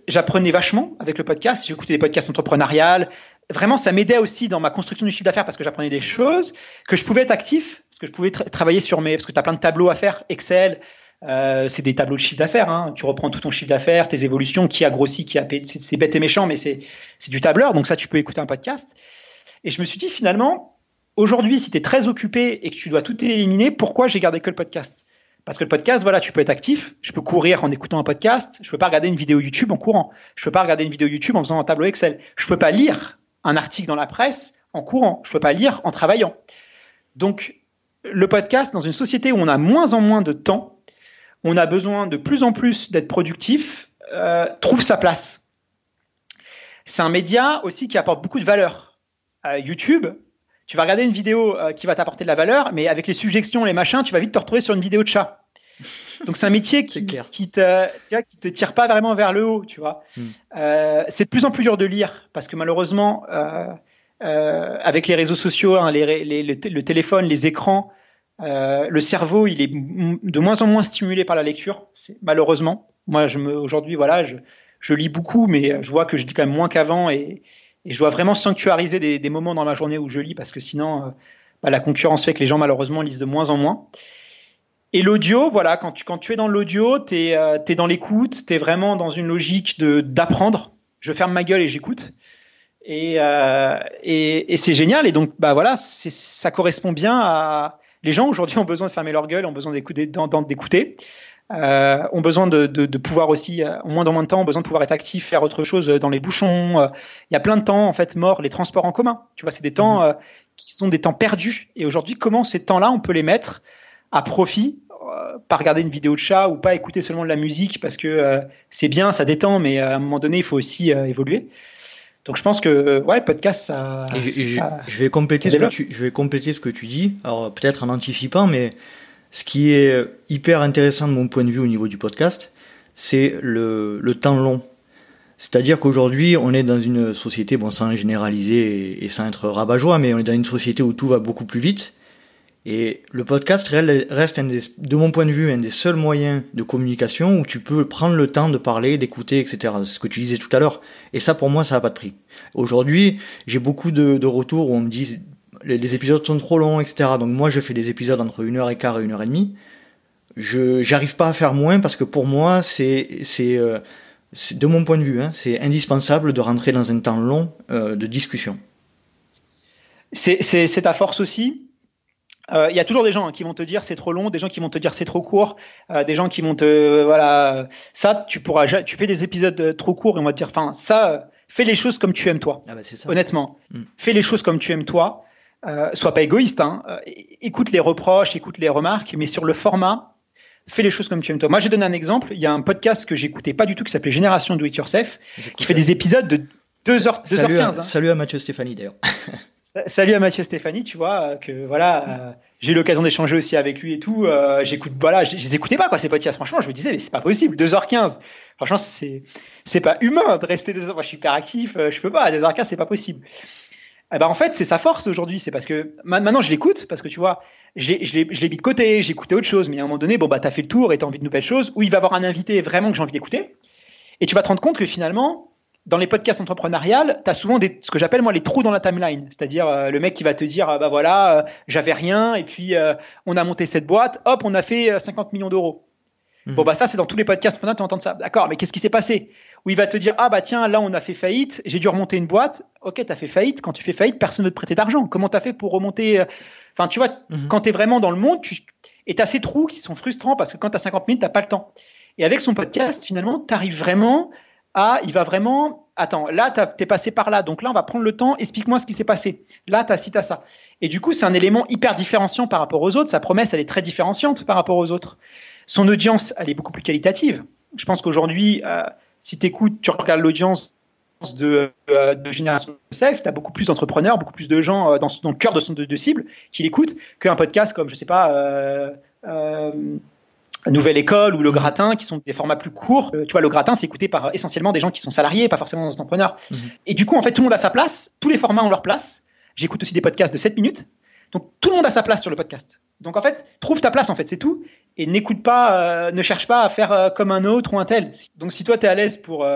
j'apprenais vachement avec le podcast. J'écoutais des podcasts entrepreneuriales. Vraiment, ça m'aidait aussi dans ma construction du chiffre d'affaires parce que j'apprenais des choses, que je pouvais être actif, parce que je pouvais travailler parce que tu as plein de tableaux à faire, Excel, c'est des tableaux de chiffre d'affaires. Tu reprends tout ton chiffre d'affaires, tes évolutions, qui a grossi, c'est bête et méchant, mais c'est du tableur. Donc ça, tu peux écouter un podcast. Et je me suis dit, finalement, aujourd'hui, si tu es très occupé et que tu dois tout éliminer, pourquoi j'ai gardé que le podcast? Parce que le podcast, voilà, tu peux être actif. Je peux courir en écoutant un podcast. Je peux pas regarder une vidéo YouTube en courant. Je peux pas regarder une vidéo YouTube en faisant un tableau Excel. Je peux pas lire un article dans la presse en courant. Je peux pas lire en travaillant. Donc, le podcast, dans une société où on a moins en moins de temps, on a besoin de plus en plus d'être productif, trouve sa place. C'est un média aussi qui apporte beaucoup de valeur. YouTube, tu vas regarder une vidéo qui va t'apporter de la valeur, mais avec les suggestions, les machins, tu vas vite te retrouver sur une vidéo de chat. Donc c'est un métier qui te tire pas vraiment vers le haut, tu vois. C'est de plus en plus dur de lire parce que malheureusement, avec les réseaux sociaux, le téléphone, les écrans, le cerveau, il est de moins en moins stimulé par la lecture. Malheureusement, moi, aujourd'hui, voilà, je lis beaucoup, mais je vois que je lis quand même moins qu'avant et je dois vraiment sanctuariser des moments dans ma journée où je lis parce que sinon, la concurrence fait que les gens, malheureusement, lisent de moins en moins. Et l'audio, voilà, quand tu es dans l'audio, t'es dans l'écoute, t'es vraiment dans une logique d'apprendre. Je ferme ma gueule et j'écoute. Et c'est génial. Et donc, voilà, ça correspond bien à... Les gens, aujourd'hui, ont besoin de fermer leur gueule, ont besoin d'écouter, ont besoin de pouvoir aussi, en moins de temps, ont besoin de pouvoir être actifs, faire autre chose dans les bouchons. Il y a plein de temps, en fait, morts, les transports en commun. Tu vois, c'est des temps qui sont des temps perdus. Et aujourd'hui, comment ces temps-là, on peut les mettre à profit, pas regarder une vidéo de chat ou pas écouter seulement de la musique parce que c'est bien, ça détend, mais à un moment donné, il faut aussi évoluer. Donc je pense que le podcast, ça. Je vais compléter ce que tu dis. Alors peut-être en anticipant, mais ce qui est hyper intéressant de mon point de vue au niveau du podcast, c'est le temps long. C'est-à-dire qu'aujourd'hui, on est dans une société, sans généraliser et sans être rabat-joie, mais on est dans une société où tout va beaucoup plus vite. Et le podcast reste de mon point de vue un des seuls moyens de communication où tu peux prendre le temps de parler, d'écouter, etc. C'est ce que tu disais tout à l'heure. Et ça, pour moi, ça n'a pas de prix. Aujourd'hui, j'ai beaucoup de retours où on me dit les épisodes sont trop longs, etc. Donc moi, je fais des épisodes entre 1h15 et 1h30. J'arrive pas à faire moins parce que pour moi, c'est de mon point de vue, c'est indispensable de rentrer dans un temps long de discussion. C'est ta force aussi. Il y a toujours des gens qui vont te dire c'est trop long, des gens qui vont te dire c'est trop court, des gens qui vont te ça tu fais des épisodes trop courts et on va te dire fais les choses comme tu aimes toi. C'est ça. Honnêtement, fais les choses comme tu aimes toi. Sois pas égoïste, écoute les reproches, écoute les remarques, mais sur le format, fais les choses comme tu aimes toi. Moi, j'ai donné un exemple. Il y a un podcast que j'écoutais pas du tout qui s'appelait Génération Do It Yourself, qui fait des épisodes de 2h15. Salut à Mathieu Stéphanie d'ailleurs. Salut à Mathieu Stéphanie, tu vois, j'ai eu l'occasion d'échanger aussi avec lui et tout. J'écoute, voilà, je les écoutais pas, quoi, ces podcasts. Franchement, je me disais, mais c'est pas possible. 2h15. Franchement, c'est pas humain de rester 2h. Moi, je suis hyper actif, je peux pas. À 2h15, c'est pas possible. Eh ben, en fait, c'est sa force aujourd'hui. C'est parce que maintenant, je l'écoute parce que tu vois, je l'ai mis de côté, j'écoutais autre chose. Mais à un moment donné, bon, bah, t'as fait le tour et t'as envie de nouvelles choses. Ou il va avoir un invité vraiment que j'ai envie d'écouter. Et tu vas te rendre compte que finalement, dans les podcasts entrepreneuriales, tu as souvent ce que j'appelle moi les trous dans la timeline. C'est-à-dire le mec qui va te dire bah voilà, j'avais rien et puis on a monté cette boîte, hop, on a fait 50 millions d'euros. Bon bah ça c'est dans tous les podcasts entrepreneurs, tu entends ça. D'accord, mais qu'est-ce qui s'est passé? Où il va te dire ah bah tiens, là on a fait faillite, j'ai dû remonter une boîte. OK, tu as fait faillite, quand tu fais faillite, personne ne te prêtait d'argent. Comment tu as fait pour remonter Enfin, tu vois, quand tu es vraiment dans le monde, et tu as ces trous qui sont frustrants parce que quand tu as 50 000, tu n'as pas le temps. Et avec son podcast, finalement, tu arrives vraiment il va vraiment, attends, là, t'es passé par là, donc là, on va prendre le temps, explique-moi ce qui s'est passé. Là, t'as ci, t'as ça. Et du coup, c'est un élément hyper différenciant par rapport aux autres. Sa promesse, elle est très différenciante par rapport aux autres. Son audience, elle est beaucoup plus qualitative. Je pense qu'aujourd'hui, si tu regardes l'audience de Génération Self, tu as beaucoup plus d'entrepreneurs, beaucoup plus de gens dans le cœur de cible qui l'écoutent qu'un podcast comme, je sais pas, Nouvelle École ou Le Gratin, qui sont des formats plus courts. Tu vois, Le Gratin, c'est écouté par essentiellement des gens qui sont salariés, pas forcément des entrepreneurs. Et du coup, en fait, tout le monde a sa place. Tous les formats ont leur place. J'écoute aussi des podcasts de 7 minutes. Donc, tout le monde a sa place sur le podcast. Donc, en fait, trouve ta place, en fait, c'est tout. Et n'écoute pas, ne cherche pas à faire comme un autre ou un tel. Donc, si toi, tu es à l'aise pour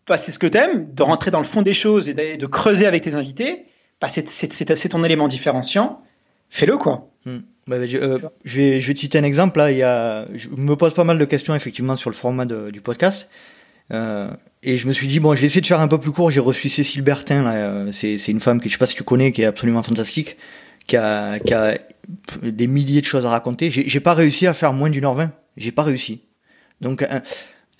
passer ce que tu aimes, de rentrer dans le fond des choses et de creuser avec tes invités, bah, c'est ton élément différenciant. Fais-le, quoi. Je vais te citer un exemple. Là, je me pose pas mal de questions effectivement sur le format du podcast. Et je me suis dit, bon, je vais essayer de faire un peu plus court. J'ai reçu Cécile Bertin. Là, c'est une femme que je sais pas si tu connais, qui est absolument fantastique, qui a des milliers de choses à raconter. J'ai pas réussi à faire moins d'1h20. J'ai pas réussi. Donc,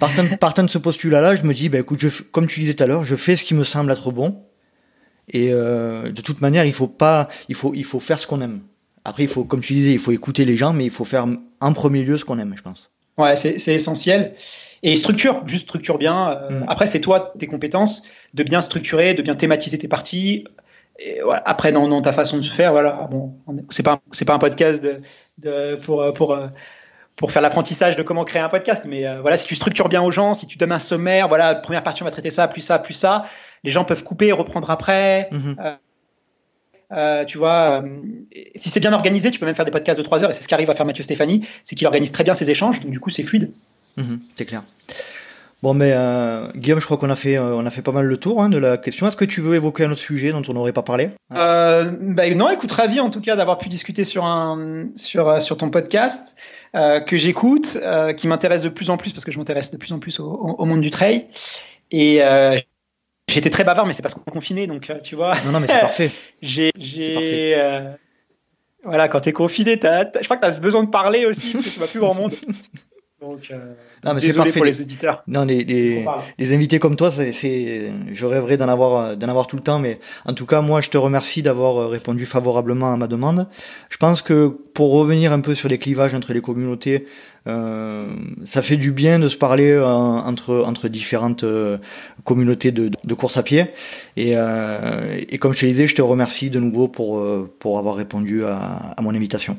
partant de ce postulat-là, je me dis, bah, écoute, comme tu disais tout à l'heure, je fais ce qui me semble être bon. Et de toute manière, il faut faire ce qu'on aime. Après, comme tu disais, il faut écouter les gens, mais il faut faire en premier lieu ce qu'on aime, je pense. Ouais, c'est essentiel. Et structure bien. Après, c'est toi, tes compétences, de bien structurer, de bien thématiser tes parties. Et voilà. Après, dans ta façon de faire, voilà. Bon, c'est pas un podcast pour faire l'apprentissage de comment créer un podcast. Mais voilà, si tu structures bien aux gens, si tu donnes un sommaire, voilà, première partie, on va traiter ça, plus ça, plus ça. Les gens peuvent couper et reprendre après. Tu vois, si c'est bien organisé, tu peux même faire des podcasts de 3 heures, et c'est ce qu'arrive à faire Mathieu Stéphanie, c'est qu'il organise très bien ses échanges, donc du coup c'est fluide. C'est clair. Bon, mais Guillaume, je crois qu'on a fait pas mal le tour de la question. Est-ce que tu veux évoquer un autre sujet dont on n'aurait pas parlé? Non, écoute, ravi en tout cas d'avoir pu discuter sur ton podcast que j'écoute, qui m'intéresse de plus en plus parce que je m'intéresse de plus en plus au monde du trail. Et j'étais très bavard, mais c'est parce qu'on est confiné, donc tu vois. Non, mais c'est parfait. Voilà, quand t'es confiné, je crois que t'as besoin de parler aussi, parce que tu vas plus grand monde. Donc, non, mais désolé c'est parfait pour les auditeurs. Non, les invités comme toi, je rêverais d'en avoir tout le temps, mais en tout cas, moi, je te remercie d'avoir répondu favorablement à ma demande. Je pense que pour revenir un peu sur les clivages entre les communautés, ça fait du bien de se parler entre différentes communautés de course à pied. Et comme je te disais, je te remercie de nouveau pour avoir répondu à mon invitation.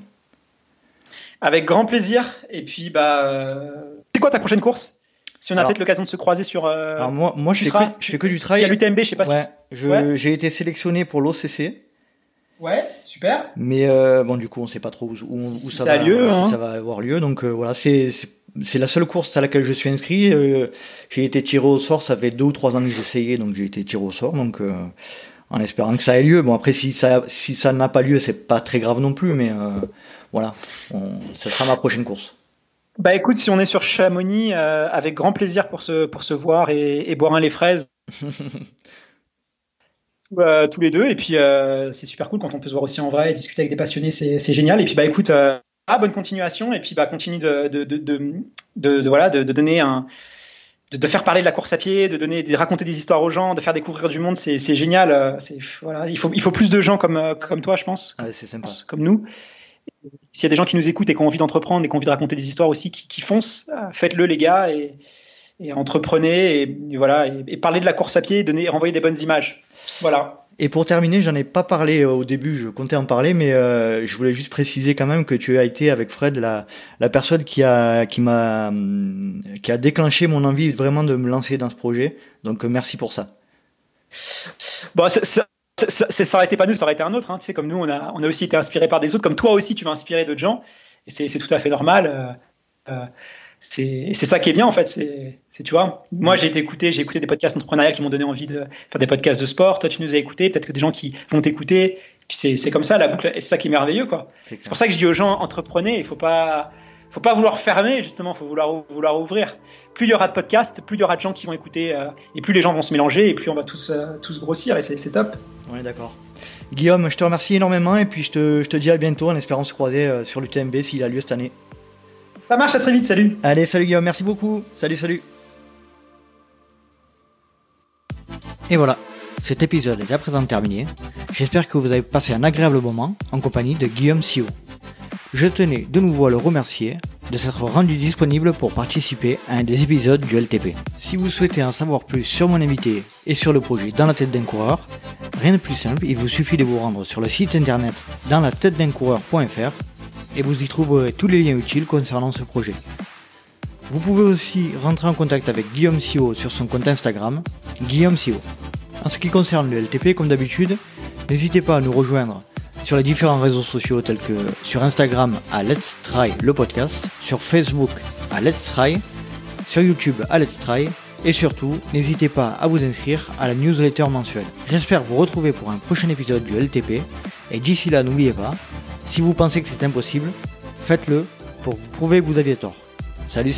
Avec grand plaisir. Et puis, c'est quoi ta prochaine course? Si on a peut-être l'occasion de se croiser sur. Alors moi je fais que du trail. Si à l'UTMB, je sais pas si. J'ai été sélectionné pour l'OCC. Ouais, super. Mais bon, du coup, on sait pas trop où ça va, si ça va avoir lieu. Donc voilà, c'est la seule course à laquelle je suis inscrit. J'ai été tiré au sort. Ça fait 2 ou 3 ans que j'essayais, donc j'ai été tiré au sort. Donc en espérant que ça ait lieu. Bon, après, si ça n'a pas lieu, c'est pas très grave non plus. Mais voilà, ça sera ma prochaine course. Bah écoute, si on est sur Chamonix, avec grand plaisir pour se voir et boire les fraises. Tous les deux, et puis c'est super cool quand on peut se voir aussi en vrai et discuter avec des passionnés, c'est génial. Et puis écoute, bonne continuation, et puis continue de donner de faire parler de la course à pied, de raconter des histoires aux gens, de faire découvrir du monde, c'est génial. Il faut plus de gens comme toi, je pense. Ouais, c'est sympa. Comme nous. S'il y a des gens qui nous écoutent et qui ont envie d'entreprendre et qui ont envie de raconter des histoires aussi, qui foncent, faites-le les gars, et entreprenez, et voilà, et parlez de la course à pied, renvoyez des bonnes images. Voilà. Et pour terminer, j'en ai pas parlé au début, je comptais en parler, mais je voulais juste préciser quand même que tu as été avec Fred la personne qui a déclenché mon envie vraiment de me lancer dans ce projet. Donc merci pour ça. Bon, ça aurait été pas nous, ça aurait été un autre. Hein. Tu sais, comme nous, on a aussi été inspirés par des autres. Comme toi aussi, tu vas inspirer d'autres gens. Et c'est tout à fait normal. C'est ça qui est bien, en fait. Tu vois, moi, j'ai écouté des podcasts entrepreneuriales qui m'ont donné envie de faire des podcasts de sport. Toi, tu nous as écoutés. Peut-être que des gens qui vont t'écouter. Puis c'est comme ça, la boucle. Et c'est ça qui est merveilleux, quoi. C'est pour ça que je dis aux gens, entreprenez. Il faut pas vouloir fermer, justement. Il faut vouloir ouvrir. Plus il y aura de podcasts, plus il y aura de gens qui vont écouter, et plus les gens vont se mélanger, et plus on va tous grossir, et c'est top. Ouais, d'accord. Guillaume, je te remercie énormément, et puis je te dis à bientôt en espérant se croiser sur l'UTMB s'il a lieu cette année. Ça marche, à très vite, salut. Allez, salut Guillaume, merci beaucoup. Salut. Et voilà, cet épisode est à présent terminé. J'espère que vous avez passé un agréable moment en compagnie de Guillaume Sio. Je tenais de nouveau à le remercier de s'être rendu disponible pour participer à un des épisodes du LTP. Si vous souhaitez en savoir plus sur mon invité et sur le projet Dans la tête d'un coureur, rien de plus simple, il vous suffit de vous rendre sur le site internet danslateteduncoureur.fr et vous y trouverez tous les liens utiles concernant ce projet. Vous pouvez aussi rentrer en contact avec Guillaume Sio sur son compte Instagram, Guillaume Sio. En ce qui concerne le LTP, comme d'habitude, n'hésitez pas à nous rejoindre sur les différents réseaux sociaux tels que sur Instagram à Let's Try le podcast, sur Facebook à Let's Try, sur YouTube à Let's Try et surtout n'hésitez pas à vous inscrire à la newsletter mensuelle. J'espère vous retrouver pour un prochain épisode du LTP et d'ici là n'oubliez pas, si vous pensez que c'est impossible, faites-le pour vous prouver que vous aviez tort. Salut